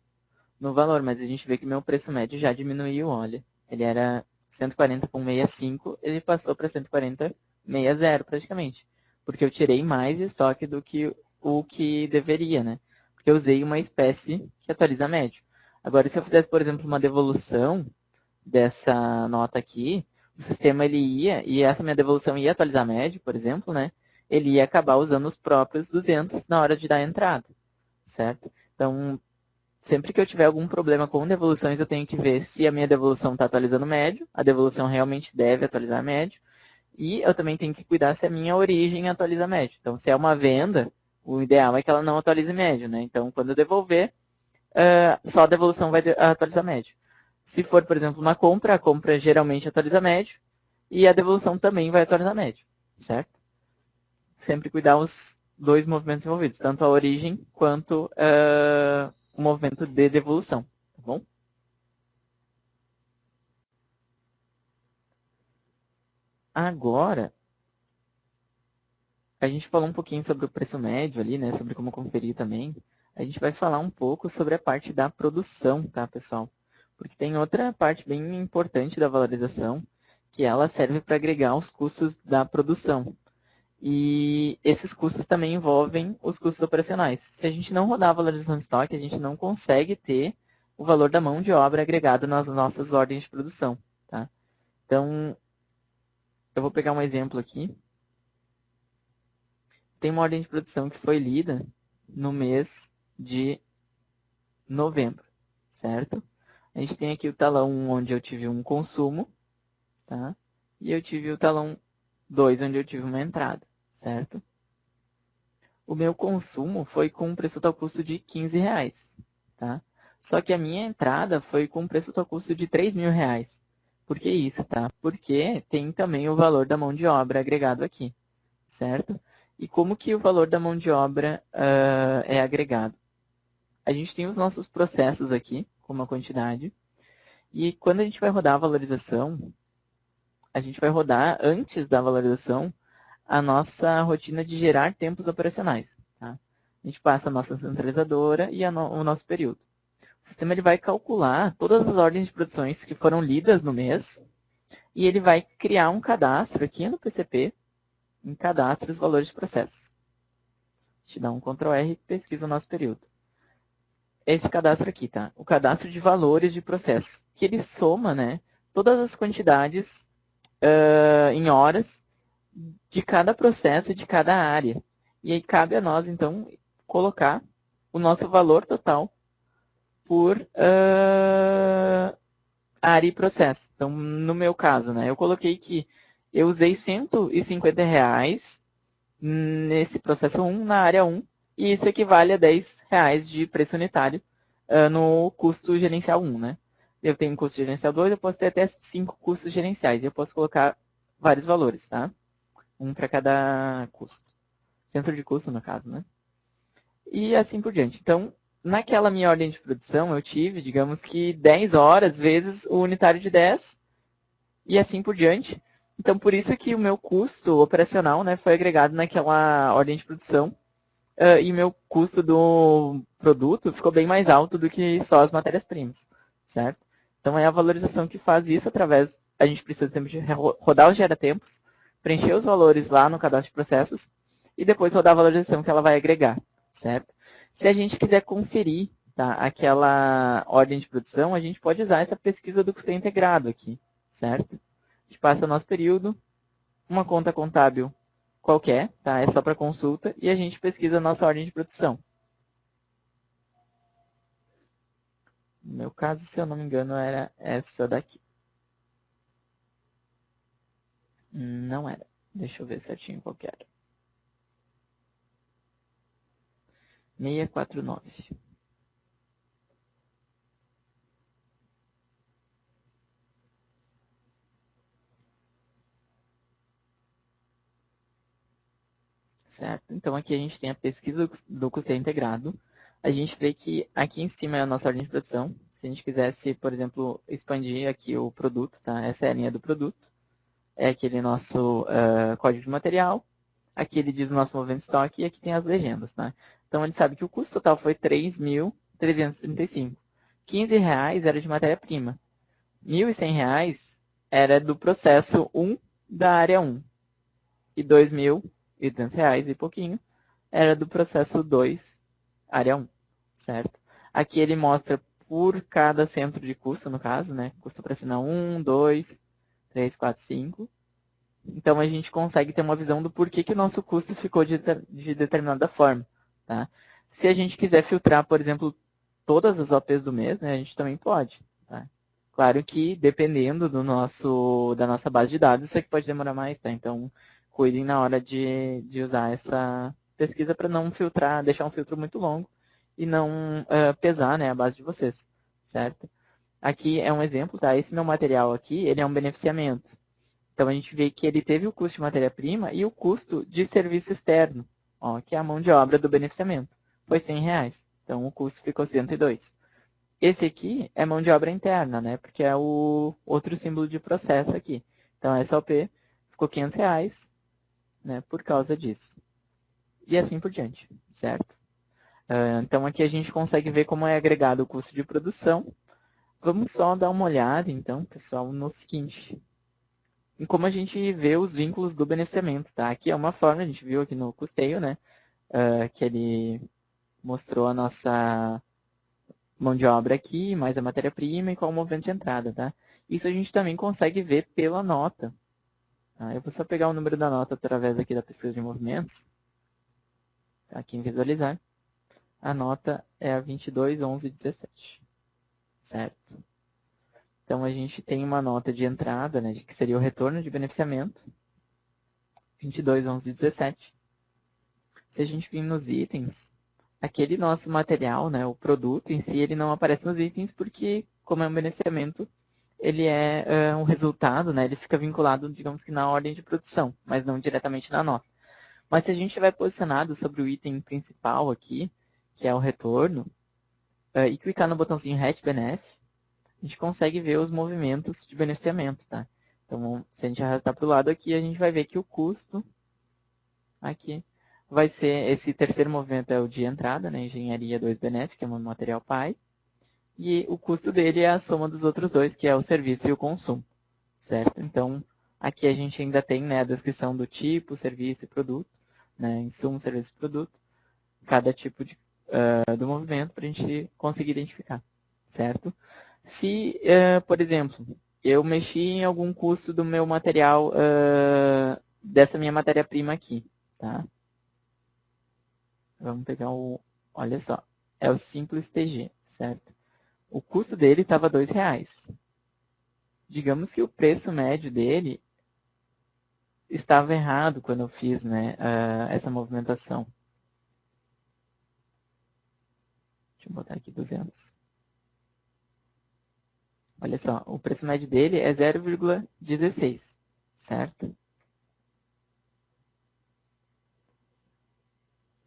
valor, mas a gente vê que meu preço médio já diminuiu, olha. Ele era 140,65, ele passou para 140,60 praticamente. Porque eu tirei mais de estoque do que o que deveria, né? Porque eu usei uma espécie que atualiza médio. Agora, se eu fizesse, por exemplo, uma devolução dessa nota aqui, o sistema ele ia, e essa minha devolução ia atualizar médio, por exemplo, né? Ele ia acabar usando os próprios 200 na hora de dar a entrada, certo? Então, sempre que eu tiver algum problema com devoluções, eu tenho que ver se a minha devolução está atualizando médio, a devolução realmente deve atualizar médio, e eu também tenho que cuidar se a minha origem atualiza médio. Então, se é uma venda, o ideal é que ela não atualize médio, né? Então, quando eu devolver, só a devolução vai atualizar médio. Se for, por exemplo, uma compra, a compra geralmente atualiza médio, e a devolução também vai atualizar médio, certo? Sempre cuidar os dois movimentos envolvidos, tanto a origem quanto o movimento de devolução, tá bom? Agora, a gente falou um pouquinho sobre o preço médio ali, né? Sobre como conferir também. A gente vai falar um pouco sobre a parte da produção, tá, pessoal? Porque tem outra parte bem importante da valorização, que ela serve para agregar os custos da produção. E esses custos também envolvem os custos operacionais. Se a gente não rodar a valorização de estoque, a gente não consegue ter o valor da mão de obra agregado nas nossas ordens de produção, tá? Então, eu vou pegar um exemplo aqui. Tem uma ordem de produção que foi lida no mês de novembro, certo? A gente tem aqui o talão onde eu tive um consumo, tá? E eu tive o talão 2 onde eu tive uma entrada, certo? O meu consumo foi com um preço total custo de R$ 15, tá? Só que a minha entrada foi com um preço total custo de R$ 3.000. Por que isso, tá? Porque tem também o valor da mão de obra agregado aqui, certo? E como que o valor da mão de obra é agregado? A gente tem os nossos processos aqui, com uma quantidade, e quando a gente vai rodar a valorização, a gente vai rodar, antes da valorização, a nossa rotina de gerar tempos operacionais. Tá? A gente passa a nossa centralizadora e o nosso período. O sistema ele vai calcular todas as ordens de produções que foram lidas no mês e ele vai criar um cadastro aqui no PCP, em cadastro os valores de processo. A gente dá um Ctrl R e pesquisa o nosso período. Esse cadastro aqui, tá? O cadastro de valores de processo, que ele soma, né, todas as quantidades em horas de cada processo e de cada área. E aí cabe a nós, então, colocar o nosso valor total por área e processo. Então, no meu caso, né, eu coloquei que eu usei R$ 150 nesse processo 1, na área 1, e isso equivale a R$ 10 de preço unitário no custo gerencial 1, né? Eu tenho um custo gerencial 2, eu posso ter até 5 custos gerenciais, e eu posso colocar vários valores, tá? Um para cada custo. Centro de custo, no caso, né? E assim por diante. Então, naquela minha ordem de produção, eu tive, digamos que 10 horas vezes o unitário de 10, e assim por diante. Então, por isso que o meu custo operacional, né, foi agregado naquela ordem de produção, e meu custo do produto ficou bem mais alto do que só as matérias-primas, certo? Então, é a valorização que faz isso através, a gente precisa sempre de rodar os geratempos, preencher os valores lá no cadastro de processos, e depois rodar a valorização que ela vai agregar, certo? Se a gente quiser conferir, tá, aquela ordem de produção, a gente pode usar essa pesquisa do custeio integrado aqui, certo? A gente passa o nosso período, uma conta contábil qualquer, tá? É só para consulta, e a gente pesquisa a nossa ordem de produção. No meu caso, se eu não me engano, era essa daqui. Não era. Deixa eu ver certinho qual que era. 649. Certo? Então, aqui a gente tem a pesquisa do custeio integrado. A gente vê que aqui em cima é a nossa ordem de produção. Se a gente quisesse, por exemplo, expandir aqui o produto, tá? Essa é a linha do produto. É aquele nosso código de material. Aqui ele diz o nosso movimento de estoque e aqui tem as legendas, tá? Então, ele sabe que o custo total foi 3.335. R$ 15 era de matéria-prima. R$ 1.100 era do processo 1 da área 1. E R$ 2.200 e pouquinho era do processo 2, área 1, certo? Aqui ele mostra por cada centro de custo, no caso, né? Custo operacional 1, 2, 3, 4, 5. Então, a gente consegue ter uma visão do porquê que o nosso custo ficou de determinada forma, tá? Se a gente quiser filtrar, por exemplo, todas as OPs do mês, né, a gente também pode, tá? Claro que, dependendo da nossa base de dados, isso aqui pode demorar mais, tá? Então, cuidem na hora de usar essa pesquisa para não filtrar, deixar um filtro muito longo e não pesar, né, a base de vocês, certo? Aqui é um exemplo, tá? Esse meu material aqui, ele é um beneficiamento. Então, a gente vê que ele teve o custo de matéria-prima e o custo de serviço externo, ó, que é a mão de obra do beneficiamento. Foi R$ 100. Então, o custo ficou 102. Esse aqui é mão de obra interna, né? Porque é o outro símbolo de processo aqui. Então, a SLP ficou R$ 500, né? Por causa disso. E assim por diante, certo? Então, aqui a gente consegue ver como é agregado o custo de produção. Vamos só dar uma olhada, então, pessoal, no seguinte. Em como a gente vê os vínculos do beneficiamento, tá? Aqui é uma forma, a gente viu aqui no custeio, né? Que ele mostrou a nossa mão de obra aqui, mais a matéria-prima e qual o movimento de entrada, tá? Isso a gente também consegue ver pela nota. Tá? Eu vou só pegar o número da nota através aqui da pesquisa de movimentos. Tá? Aqui em visualizar. A nota é a 22.11.17. Certo? Então, a gente tem uma nota de entrada, né, que seria o retorno de beneficiamento. 22.11.17. Se a gente vir nos itens, aquele nosso material, né, o produto em si, ele não aparece nos itens porque, como é um beneficiamento, ele é um resultado, né, ele fica vinculado, digamos que na ordem de produção, mas não diretamente na nota. Mas se a gente estiver posicionado sobre o item principal aqui, que é o retorno, e clicar no botãozinho Hat Benef, a gente consegue ver os movimentos de beneficiamento, tá? Então, se a gente arrastar para o lado aqui, a gente vai ver que o custo aqui vai ser, esse terceiro movimento é o de entrada, né? Engenharia 2 Benef, que é o material pai. E o custo dele é a soma dos outros dois, que é o serviço e o consumo, certo? Então, aqui a gente ainda tem, né, a descrição do tipo, serviço e produto, né? Insumo, serviço e produto, cada tipo do movimento para a gente conseguir identificar, certo? Se, por exemplo, eu mexi em algum custo do meu material, dessa minha matéria-prima aqui, tá? Vamos pegar o, olha só, é o Simples TG, certo? O custo dele estava R$2. Digamos que o preço médio dele estava errado quando eu fiz, né, essa movimentação. Deixa eu botar aqui 200. Olha só, o preço médio dele é 0,16, certo?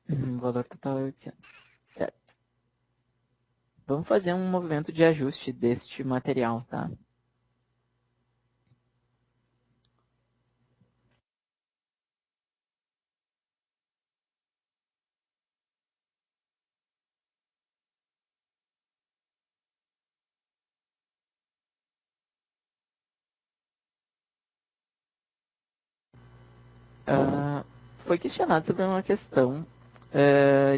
O valor total é 800, certo? Vamos fazer um movimento de ajuste deste material, tá? Foi questionado sobre uma questão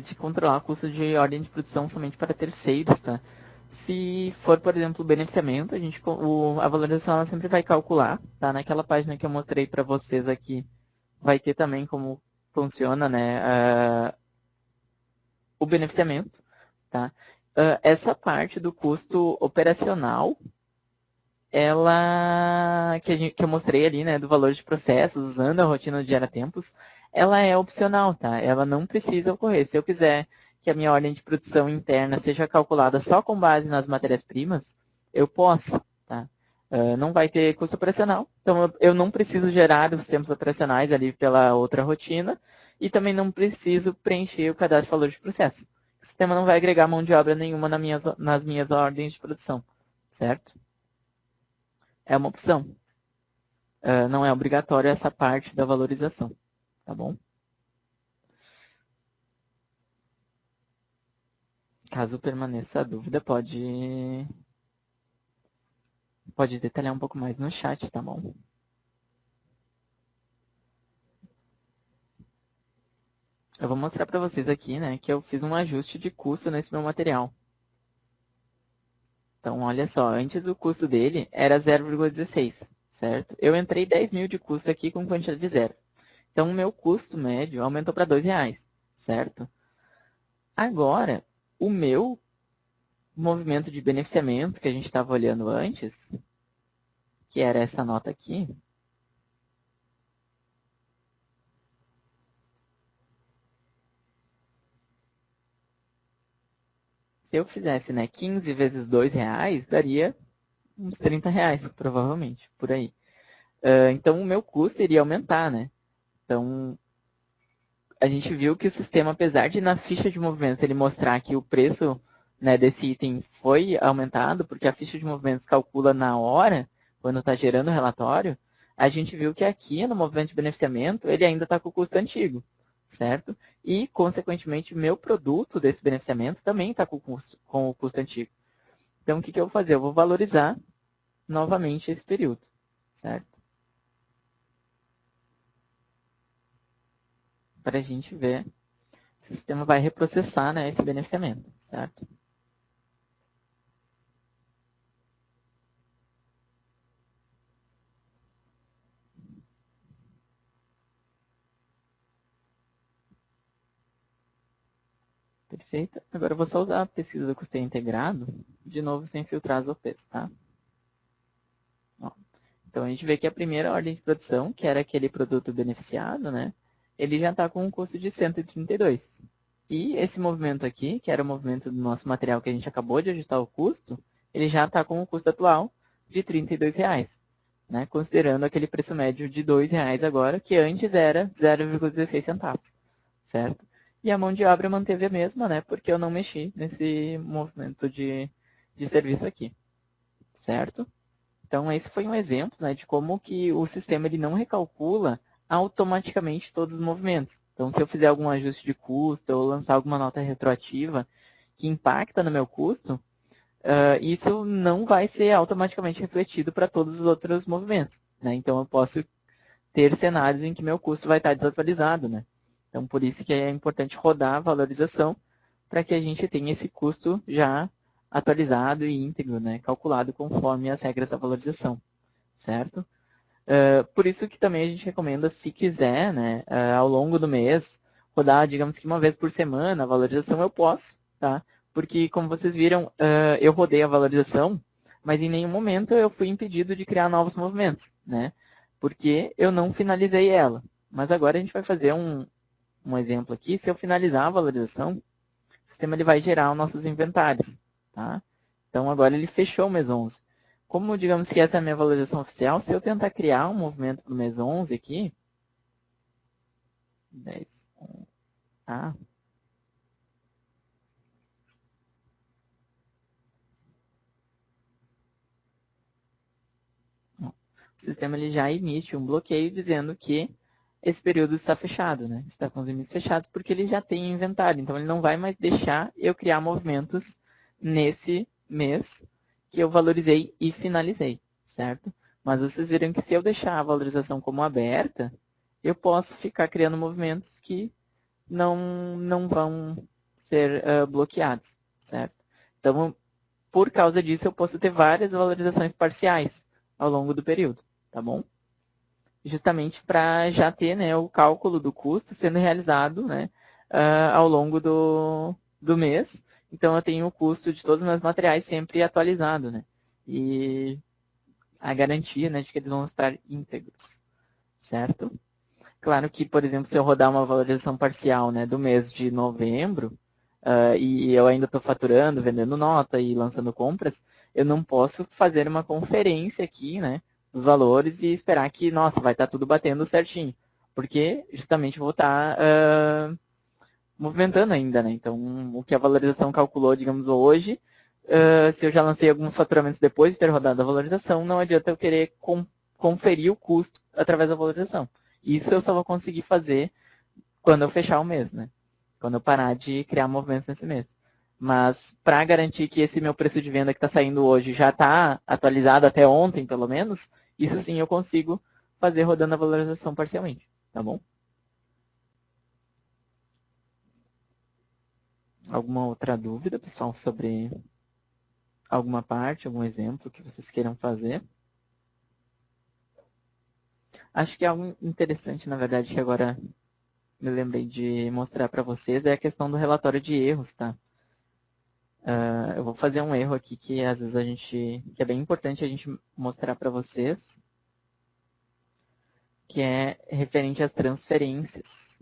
de controlar custo de ordem de produção somente para terceiros, tá? Se for, por exemplo, o beneficiamento, a valorização ela sempre vai calcular, tá? Naquela página que eu mostrei para vocês aqui, vai ter também como funciona, né, o beneficiamento, tá? Essa parte do custo operacional, ela que eu mostrei ali, né, do valor de processos, usando a rotina de geratempos, ela é opcional, tá? Ela não precisa ocorrer. Se eu quiser que a minha ordem de produção interna seja calculada só com base nas matérias-primas, eu posso, tá? Não vai ter custo operacional, então eu não preciso gerar os tempos operacionais ali pela outra rotina e também não preciso preencher o cadastro de valor de processo. O sistema não vai agregar mão de obra nenhuma nas minhas ordens de produção, certo? É uma opção. Não é obrigatório essa parte da valorização, tá bom? Caso permaneça a dúvida, pode detalhar um pouco mais no chat, tá bom? Eu vou mostrar para vocês aqui, né, que eu fiz um ajuste de custo nesse meu material. Então, olha só, antes o custo dele era 0,16, certo? Eu entrei 10 mil de custo aqui com quantidade de zero. Então, o meu custo médio aumentou para R$2, certo? Agora, o meu movimento de beneficiamento que a gente estava olhando antes, que era essa nota aqui, se eu fizesse, né, 15 vezes R$2, daria uns R$30, provavelmente, por aí. Então, o meu custo iria aumentar, né? Então, a gente viu que o sistema, apesar de na ficha de movimentos ele mostrar que o preço, né, desse item foi aumentado, porque a ficha de movimentos calcula na hora, quando está gerando o relatório, a gente viu que aqui no movimento de beneficiamento ele ainda está com o custo antigo, certo? E, consequentemente, o meu produto desse beneficiamento também está com o custo antigo. Então, o que eu vou fazer? Eu vou valorizar novamente esse período, certo? Para a gente ver se o sistema vai reprocessar, né, esse beneficiamento, certo? Perfeito. Agora eu vou só usar a pesquisa do custeio integrado, de novo sem filtrar as OPs, tá? Ó. Então a gente vê que a primeira ordem de produção, que era aquele produto beneficiado, né? Ele já está com um custo de 132. E esse movimento aqui, que era o movimento do nosso material que a gente acabou de ajustar o custo, ele já está com o custo atual de R$32. né? Considerando aquele preço médio de R$ 2 agora, que antes era 0,16 centavos, certo? E a mão de obra manteve a mesma, né? Porque eu não mexi nesse movimento de serviço aqui, certo? Então, esse foi um exemplo, né, de como que o sistema ele não recalcula automaticamente todos os movimentos. Então, se eu fizer algum ajuste de custo ou lançar alguma nota retroativa que impacta no meu custo, isso não vai ser automaticamente refletido para todos os outros movimentos, né? Então, eu posso ter cenários em que meu custo vai estar desatualizado, né? Então, por isso que é importante rodar a valorização para que a gente tenha esse custo já atualizado e íntegro, né? Calculado conforme as regras da valorização, certo? Por isso que também a gente recomenda, se quiser, né, ao longo do mês, rodar, digamos que uma vez por semana, a valorização eu posso, tá? Porque, como vocês viram, eu rodei a valorização, mas em nenhum momento eu fui impedido de criar novos movimentos, né? Porque eu não finalizei ela. Mas agora a gente vai fazer um exemplo aqui. Se eu finalizar a valorização, o sistema ele vai gerar os nossos inventários, tá? Então agora ele fechou o mês 11. Como digamos que essa é a minha valorização oficial, se eu tentar criar um movimento para o mês 11 aqui, 10, tá? O sistema ele já emite um bloqueio dizendo que esse período está fechado, né? Está com os limites fechados porque ele já tem inventário. Então ele não vai mais deixar eu criar movimentos nesse mês que eu valorizei e finalizei, certo? Mas vocês viram que se eu deixar a valorização como aberta, eu posso ficar criando movimentos que não vão ser bloqueados, certo? Então, por causa disso, eu posso ter várias valorizações parciais ao longo do período, tá bom? Justamente para já ter, né, o cálculo do custo sendo realizado, né, ao longo do mês. Então, eu tenho o custo de todos os meus materiais sempre atualizado, né? E a garantia, né, de que eles vão estar íntegros, certo? Claro que, por exemplo, se eu rodar uma valorização parcial, né, do mês de novembro, e eu ainda estou faturando, vendendo nota e lançando compras, eu não posso fazer uma conferência aqui, né, dos valores e esperar que, nossa, vai estar tudo batendo certinho. Porque justamente eu vou estar movimentando ainda, né? Então, o que a valorização calculou, digamos, hoje, se eu já lancei alguns faturamentos depois de ter rodado a valorização, não adianta eu querer conferir o custo através da valorização. Isso eu só vou conseguir fazer quando eu fechar o mês, né? Quando eu parar de criar movimentos nesse mês. Mas para garantir que esse meu preço de venda que está saindo hoje já está atualizado até ontem, pelo menos, isso sim eu consigo fazer rodando a valorização parcialmente, tá bom? Alguma outra dúvida, pessoal, sobre alguma parte, algum exemplo que vocês queiram fazer? Acho que algo interessante, na verdade, que agora me lembrei de mostrar para vocês é a questão do relatório de erros, tá? Eu vou fazer um erro aqui que às vezes que é bem importante a gente mostrar para vocês, que é referente às transferências.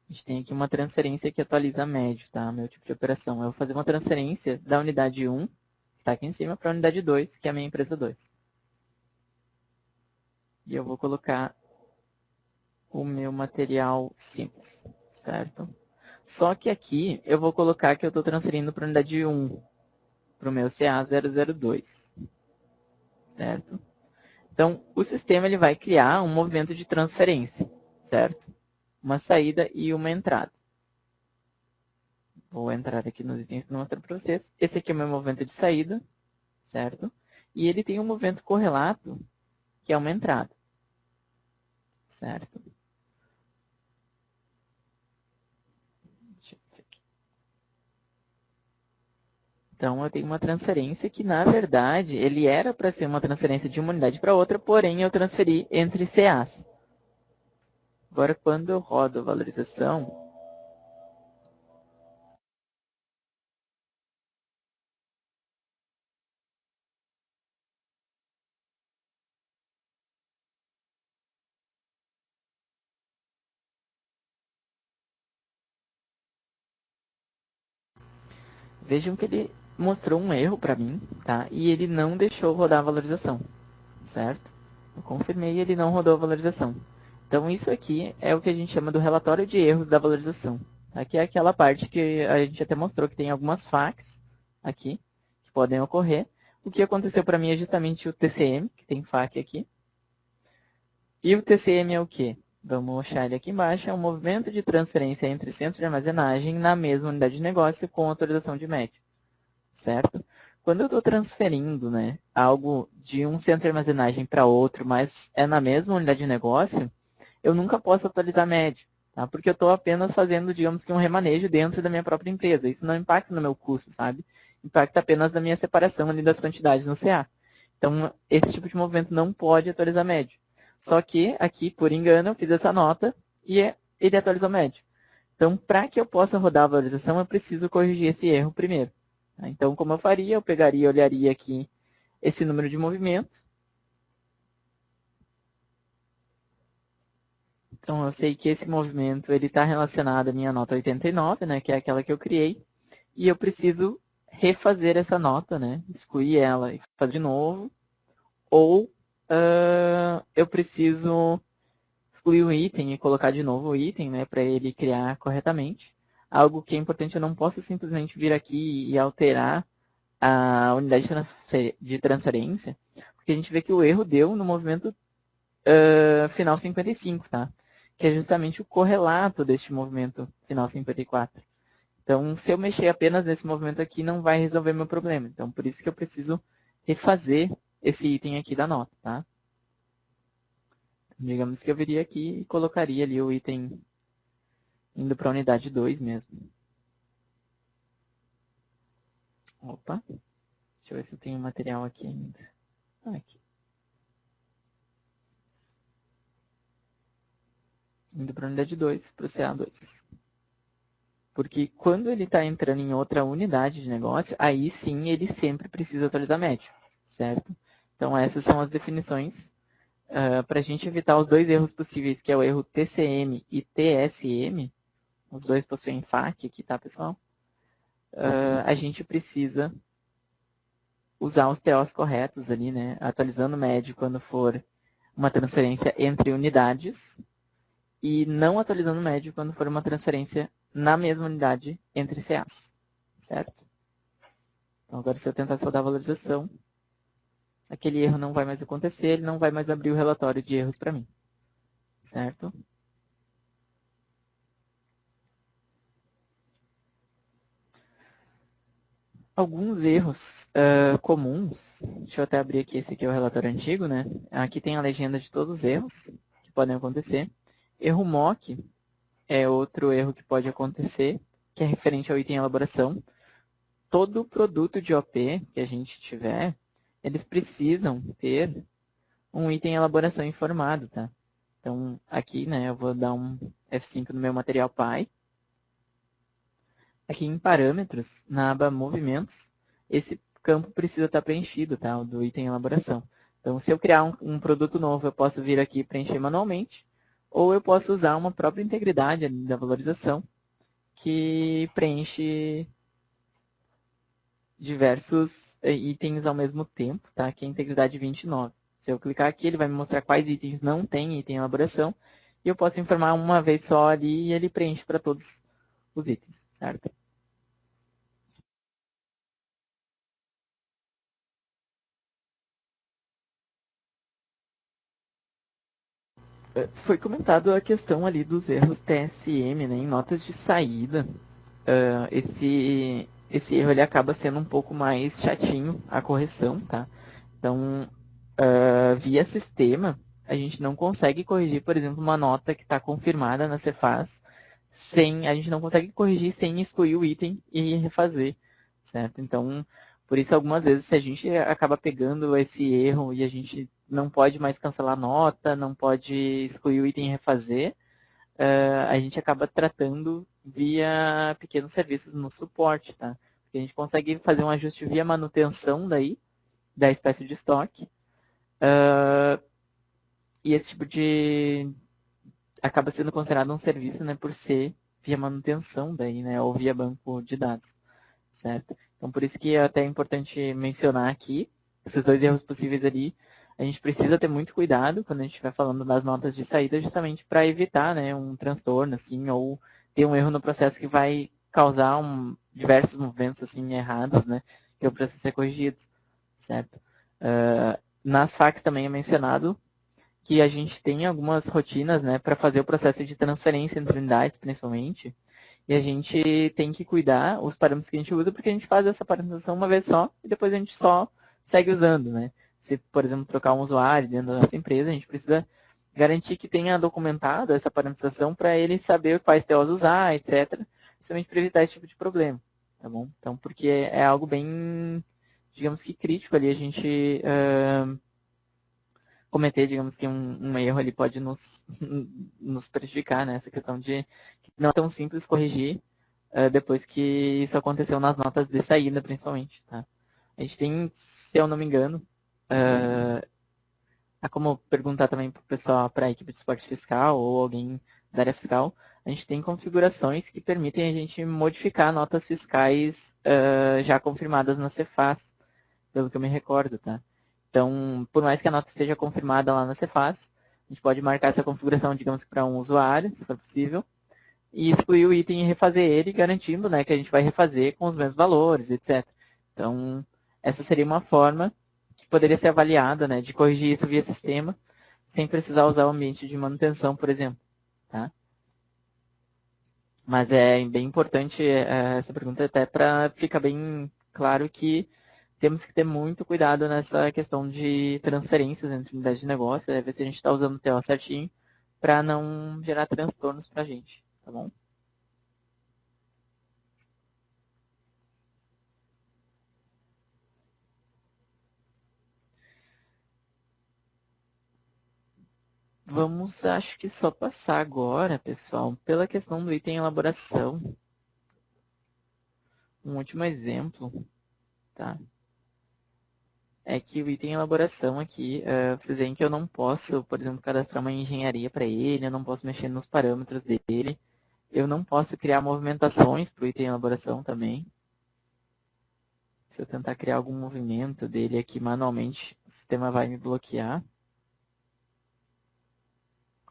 A gente tem aqui uma transferência que atualiza médio, tá? Meu tipo de operação. Eu vou fazer uma transferência da unidade 1, que está aqui em cima, para a unidade 2, que é a minha empresa 2. E eu vou colocar o meu material simples, certo? Só que aqui eu vou colocar que eu estou transferindo para a unidade 1, para o meu CA002, certo? Então, o sistema ele vai criar um movimento de transferência, certo? Uma saída e uma entrada. Vou entrar aqui nos itens para mostrar para vocês. Esse aqui é o meu movimento de saída, certo? E ele tem um movimento correlato, que é uma entrada, certo? Deixa eu ver aqui. Então, eu tenho uma transferência que, na verdade, ele era para ser uma transferência de uma unidade para outra, porém, eu transferi entre CAs. Agora, quando eu rodo a valorização, vejam que ele mostrou um erro para mim, tá? E ele não deixou rodar a valorização, certo? Eu confirmei e ele não rodou a valorização. Então isso aqui é o que a gente chama do relatório de erros da valorização. Aqui é aquela parte que a gente até mostrou que tem algumas FAQs aqui que podem ocorrer. O que aconteceu para mim é justamente o TCM, que tem FAQ aqui. E o TCM é o quê? Vamos achar ele aqui embaixo. É um movimento de transferência entre centros de armazenagem na mesma unidade de negócio com autorização de média. Certo? Quando eu estou transferindo, né, algo de um centro de armazenagem para outro, mas é na mesma unidade de negócio, eu nunca posso atualizar a média, tá? Porque eu estou apenas fazendo, digamos que um remanejo dentro da minha própria empresa. Isso não impacta no meu custo, sabe? Impacta apenas na minha separação ali das quantidades no CA. Então, esse tipo de movimento não pode atualizar a média. Só que aqui, por engano, eu fiz essa nota e ele atualizou a média. Então, para que eu possa rodar a valorização, eu preciso corrigir esse erro primeiro. Então, como eu faria? Eu pegaria, olharia aqui esse número de movimentos. Então, eu sei que esse movimento está relacionado à minha nota 89, né, que é aquela que eu criei. E eu preciso refazer essa nota, né, excluir ela e fazer de novo. Ou eu preciso excluir o item e colocar de novo o item, né, para ele criar corretamente. Algo que é importante, eu não posso simplesmente vir aqui e alterar a unidade de transferência, porque a gente vê que o erro deu no movimento final 55, tá? Que é justamente o correlato deste movimento final 54. Então, se eu mexer apenas nesse movimento aqui, não vai resolver meu problema. Então, por isso que eu preciso refazer esse item aqui da nota, tá? Digamos que eu viria aqui e colocaria ali o item indo para a unidade 2 mesmo. Opa, deixa eu ver se eu tenho material aqui ainda. Aqui. Indo para a unidade 2, para o CA2. Porque quando ele está entrando em outra unidade de negócio, aí sim ele sempre precisa atualizar médio, certo? Então essas são as definições para a gente evitar os dois erros possíveis, que é o erro TCM e TSM. Os dois possuem FAQ aqui, tá, pessoal? A gente precisa usar os TOs corretos ali, né? Atualizando o médio quando for uma transferência entre unidades e não atualizando o médio quando for uma transferência na mesma unidade entre CAs, certo? Então, agora se eu tentar só dar valorização, aquele erro não vai mais acontecer, ele não vai mais abrir o relatório de erros para mim, certo? Alguns erros comuns, deixa eu até abrir aqui, esse aqui é o relatório antigo, né? Aqui tem a legenda de todos os erros que podem acontecer. Erro mock é outro erro que pode acontecer, que é referente ao item elaboração. Todo produto de OP que a gente tiver, eles precisam ter um item elaboração informado, tá? Então, aqui, né, eu vou dar um F5 no meu material Py. Aqui em parâmetros, na aba movimentos, esse campo precisa estar preenchido, tá? O do item elaboração. Então, se eu criar um produto novo, eu posso vir aqui e preencher manualmente, ou eu posso usar uma própria integridade da valorização, que preenche diversos itens ao mesmo tempo, tá? Que é a integridade 29. Se eu clicar aqui, ele vai me mostrar quais itens não tem item elaboração, e eu posso informar uma vez só ali e ele preenche para todos os itens, certo? Foi comentado a questão ali dos erros TSM, né, em notas de saída. Esse erro ele acaba sendo um pouco mais chatinho a correção, tá? Então, via sistema, a gente não consegue corrigir, por exemplo, uma nota que está confirmada na Cefaz, a gente não consegue corrigir sem excluir o item e refazer, certo? Então, por isso, algumas vezes, se a gente acaba pegando esse erro e a gente não pode mais cancelar a nota, não pode excluir o item e refazer, a gente acaba tratando via pequenos serviços no suporte, tá? Porque a gente consegue fazer um ajuste via manutenção daí, da espécie de estoque, e esse tipo de acaba sendo considerado um serviço, né, por ser via manutenção daí, né, ou via banco de dados, certo? Então, por isso que é até importante mencionar aqui esses dois erros possíveis ali. a gente precisa ter muito cuidado quando a gente estiver falando das notas de saída, justamente para evitar, né, um transtorno, assim, ou ter um erro no processo que vai causar diversos movimentos, assim, errados, né, que eu preciso ser corrigidos, certo? Nas FAQs também é mencionado que a gente tem algumas rotinas, né, para fazer o processo de transferência entre unidades, principalmente, e a gente tem que cuidar os parâmetros que a gente usa, porque a gente faz essa parametrização uma vez só, e depois a gente só segue usando, né? Se, por exemplo, trocar um usuário dentro da nossa empresa, a gente precisa garantir que tenha documentado essa parametrização para ele saber quais TOs usar, etc., justamente para evitar esse tipo de problema, tá bom? Então, porque é algo bem, digamos que crítico ali, a gente cometer, digamos que um erro ali pode nos prejudicar, né? Essa questão de que não é tão simples corrigir depois que isso aconteceu nas notas de saída, principalmente, tá? A gente tem, se eu não me engano, há como perguntar também para o pessoal, para a equipe de suporte fiscal ou alguém da área fiscal, a gente tem configurações que permitem a gente modificar notas fiscais já confirmadas na Cefaz, pelo que eu me recordo, tá? Então, por mais que a nota esteja confirmada lá na Cefaz, a gente pode marcar essa configuração, digamos, para um usuário, se for possível, e excluir o item e refazer ele, garantindo, né, que a gente vai refazer com os mesmos valores, etc. Então, essa seria uma forma que poderia ser avaliada, né, de corrigir isso via sistema, sem precisar usar o ambiente de manutenção, por exemplo. Tá? Mas é bem importante essa pergunta até para ficar bem claro que temos que ter muito cuidado nessa questão de transferências entre unidades de negócio, ver se a gente está usando o TO certinho, para não gerar transtornos para a gente, tá bom? Vamos, acho que só passar agora, pessoal, pela questão do item elaboração. Um último exemplo, tá? É que o item elaboração aqui, vocês veem que eu não posso, por exemplo, cadastrar uma engenharia para ele, eu não posso mexer nos parâmetros dele, eu não posso criar movimentações para o item elaboração também. Se eu tentar criar algum movimento dele aqui manualmente, o sistema vai me bloquear.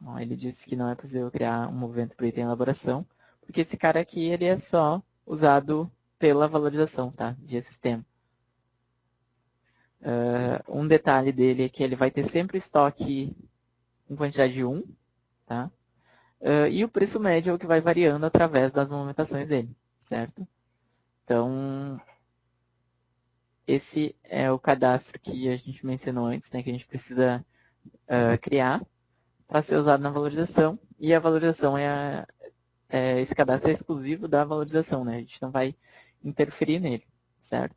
Ó, ele disse que não é possível criar um movimento para o item elaboração, porque esse cara aqui ele é só usado pela valorização, tá? De sistema. Um detalhe dele é que ele vai ter sempre estoque em quantidade de 1, tá? E o preço médio é o que vai variando através das movimentações dele, certo? Então, esse é o cadastro que a gente mencionou antes, né? Que a gente precisa criar para ser usado na valorização. E a valorização esse cadastro é exclusivo da valorização, né? A gente não vai interferir nele, certo?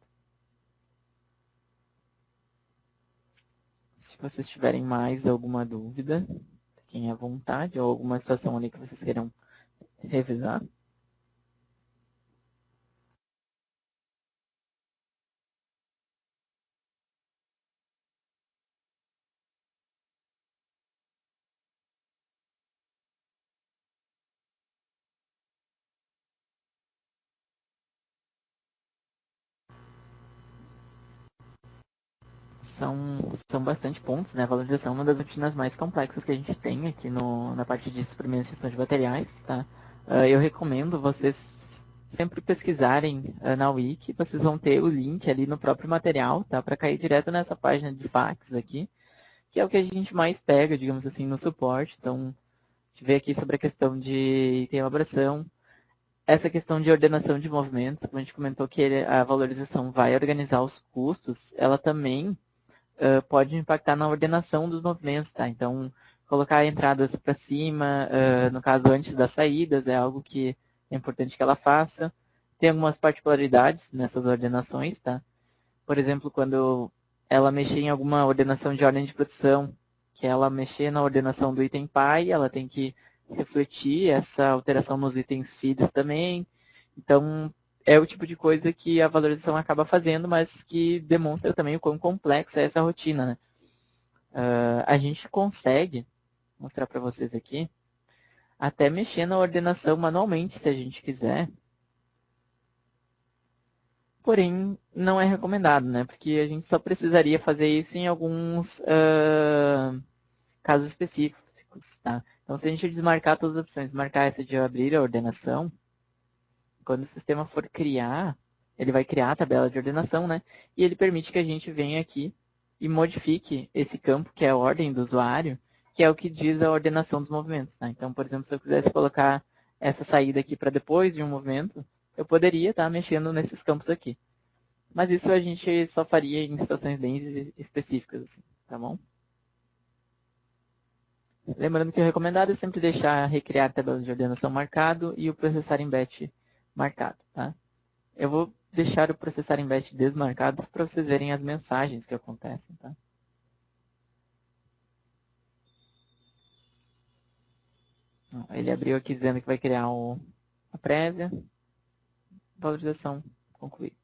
Se vocês tiverem mais alguma dúvida, fiquem à vontade, ou alguma situação ali que vocês queiram revisar. São bastante pontos, né? A valorização é uma das rotinas mais complexas que a gente tem aqui na parte de suprimento e gestão de materiais, tá? Eu recomendo vocês sempre pesquisarem na Wiki, vocês vão ter o link ali no próprio material, tá? Para cair direto nessa página de fax aqui, que é o que a gente mais pega, digamos assim, no suporte. Então, a gente vê aqui sobre a questão de item elaboração, essa questão de ordenação de movimentos, como a gente comentou que a valorização vai organizar os custos, ela também pode impactar na ordenação dos movimentos, tá? Então, colocar entradas para cima, no caso antes das saídas, é algo que é importante que ela faça. Tem algumas particularidades nessas ordenações, tá? Por exemplo, quando ela mexer em alguma ordenação de ordem de produção, que ela mexer na ordenação do item pai, ela tem que refletir essa alteração nos itens filhos também. Então, é o tipo de coisa que a valorização acaba fazendo, mas que demonstra também o quão complexa é essa rotina, né? A gente consegue mostrar para vocês aqui, até mexer na ordenação manualmente, se a gente quiser. porém não é recomendado, né? Porque a gente só precisaria fazer isso em alguns casos específicos, tá? Então, se a gente desmarcar todas as opções, marcar essa de abrir a ordenação, quando o sistema for criar, ele vai criar a tabela de ordenação, né? E ele permite que a gente venha aqui e modifique esse campo, que é a ordem do usuário, que é o que diz a ordenação dos movimentos, tá? Então, por exemplo, se eu quisesse colocar essa saída aqui para depois de um movimento, eu poderia estar mexendo nesses campos aqui. Mas isso a gente só faria em situações bem específicas, assim, tá bom? Lembrando que o recomendado é sempre deixar recriar a tabela de ordenação marcado e o processar em batch marcado, tá? Eu vou deixar o processar em batch desmarcado para vocês verem as mensagens que acontecem, tá? Ele abriu aqui dizendo que vai criar a prévia, valorização concluída,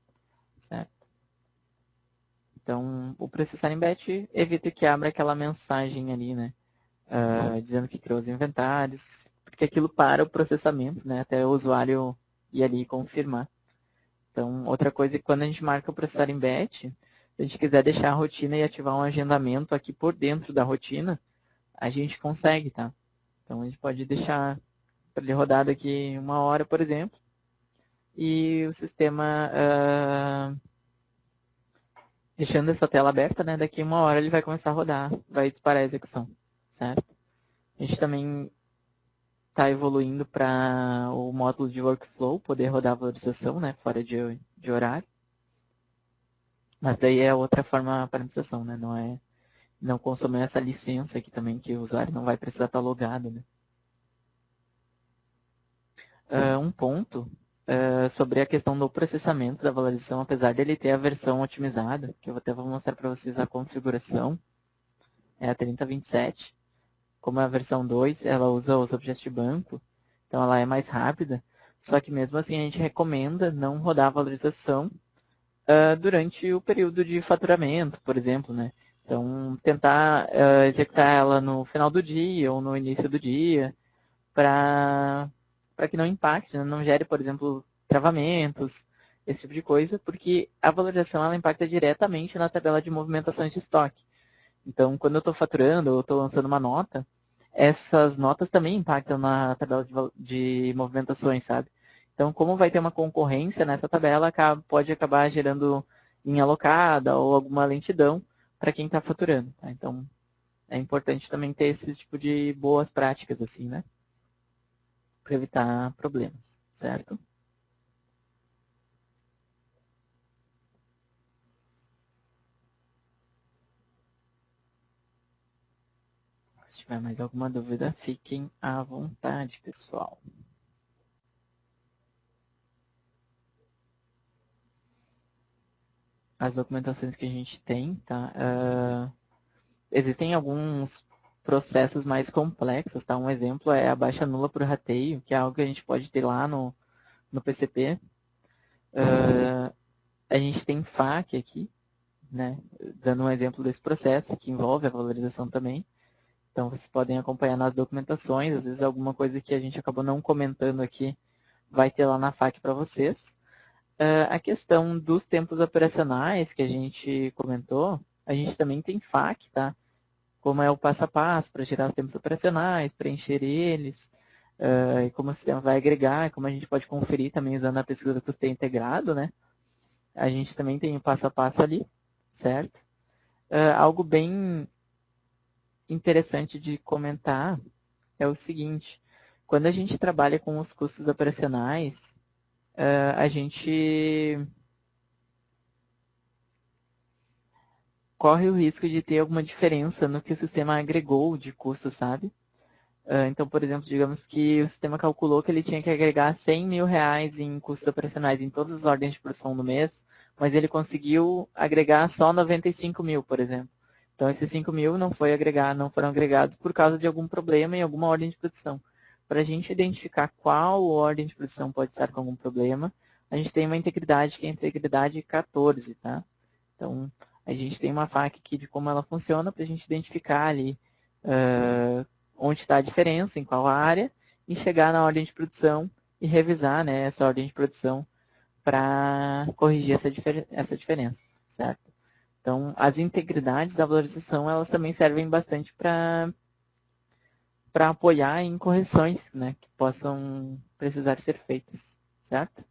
certo? Então, o processar em batch evita que abra aquela mensagem ali, né? Dizendo que criou os inventários, porque aquilo para o processamento, né? Até o usuário ir ali e confirmar. Então, outra coisa é que quando a gente marca o processar em batch, se a gente quiser deixar a rotina e ativar um agendamento aqui por dentro da rotina, a gente consegue, tá? Então, a gente pode deixar para ele rodar daqui 1 hora, por exemplo, e o sistema, deixando essa tela aberta, né? Daqui 1 hora ele vai começar a rodar, vai disparar a execução, certo? A gente também está evoluindo para o módulo de workflow, poder rodar a valorização, né? Fora de horário. Mas daí é outra forma de parametrização, né? Não consomir essa licença aqui também, que o usuário não vai precisar estar logado, né? Um ponto sobre a questão do processamento da valorização, apesar dele ter a versão otimizada, que eu até vou mostrar para vocês a configuração, é a 3027. Como é a versão 2, ela usa os objetos de banco, então ela é mais rápida, só que mesmo assim a gente recomenda não rodar a valorização durante o período de faturamento, por exemplo, né? Então, tentar executar ela no final do dia ou no início do dia, para que não impacte, né? Não gere, por exemplo, travamentos, esse tipo de coisa, porque a valorização ela impacta diretamente na tabela de movimentações de estoque. Então, quando eu estou faturando ou estou lançando uma nota, essas notas também impactam na tabela de movimentações, sabe? Então, como vai ter uma concorrência nessa tabela, pode acabar gerando linha alocada ou alguma lentidão para quem está faturando, tá? Então, é importante também ter esse tipo de boas práticas, assim, né? Para evitar problemas, certo? Se tiver mais alguma dúvida, fiquem à vontade, pessoal. As documentações que a gente tem, tá? Existem alguns processos mais complexos, tá? Um exemplo é a baixa nula por rateio, que é algo que a gente pode ter lá no PCP. A gente tem FAQ aqui, né? Dando um exemplo desse processo, que envolve a valorização também. Então, vocês podem acompanhar nas documentações, às vezes alguma coisa que a gente acabou não comentando aqui, vai ter lá na FAQ para vocês. A questão dos tempos operacionais que a gente comentou, a gente também tem FAQ, tá? Como é o passo a passo para gerar os tempos operacionais, preencher eles, e como o sistema vai agregar, como a gente pode conferir também usando a pesquisa do custeio integrado, né? A gente também tem o passo a passo ali, certo? Algo bem interessante de comentar é o seguinte, quando a gente trabalha com os custos operacionais, a gente corre o risco de ter alguma diferença no que o sistema agregou de custo, sabe? Então, por exemplo, digamos que o sistema calculou que ele tinha que agregar 100 mil reais em custos operacionais em todas as ordens de produção do mês, mas ele conseguiu agregar só 95 mil, por exemplo. Então, esses 5 mil não foram agregados por causa de algum problema em alguma ordem de produção. Para a gente identificar qual ordem de produção pode estar com algum problema, a gente tem uma integridade que é a integridade 14, tá? Então, a gente tem uma FAQ aqui de como ela funciona para a gente identificar ali onde está a diferença, em qual área, e chegar na ordem de produção e revisar, né, essa ordem de produção para corrigir essa diferença, certo? Então, as integridades da valorização, elas também servem bastante para apoiar em correções, né, que possam precisar ser feitas, certo?